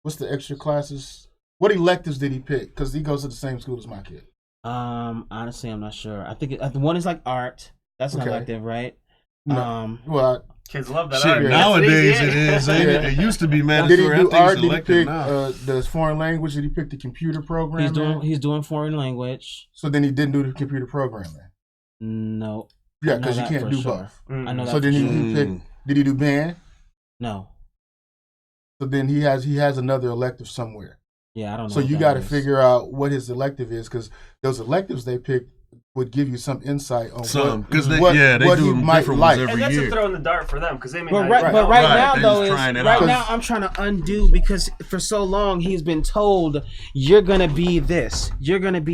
What's the extra classes? What electives did he pick? Because he goes to the same school as my kid. Honestly, I'm not sure. I think the one is like art. That's an Okay. elective, right? No. Well, Kids love that. Shit, art. nowadays That's it easy. is. Ain't it? It used to be did he mandatory. I do think art? it's Did he elective pick now. the foreign language? Did he pick the computer programming? He's doing foreign language. So then he didn't do the computer programming. No. Yeah, I know because you that can't for do sure. both. I know that. So then for he sure. picked. Did he do band? No. So then he has another elective somewhere. Yeah, I don't know. So what you that got to is. figure out what his elective is, because those electives they pick would give you some insight on because they what do he them might different like. ones And every that's year. a throw in the dart for them because they may But not. right, even but know. right Right, now they're though just is trying it right out. now I'm trying to undo because for so long he's been told you're gonna be this, you're gonna be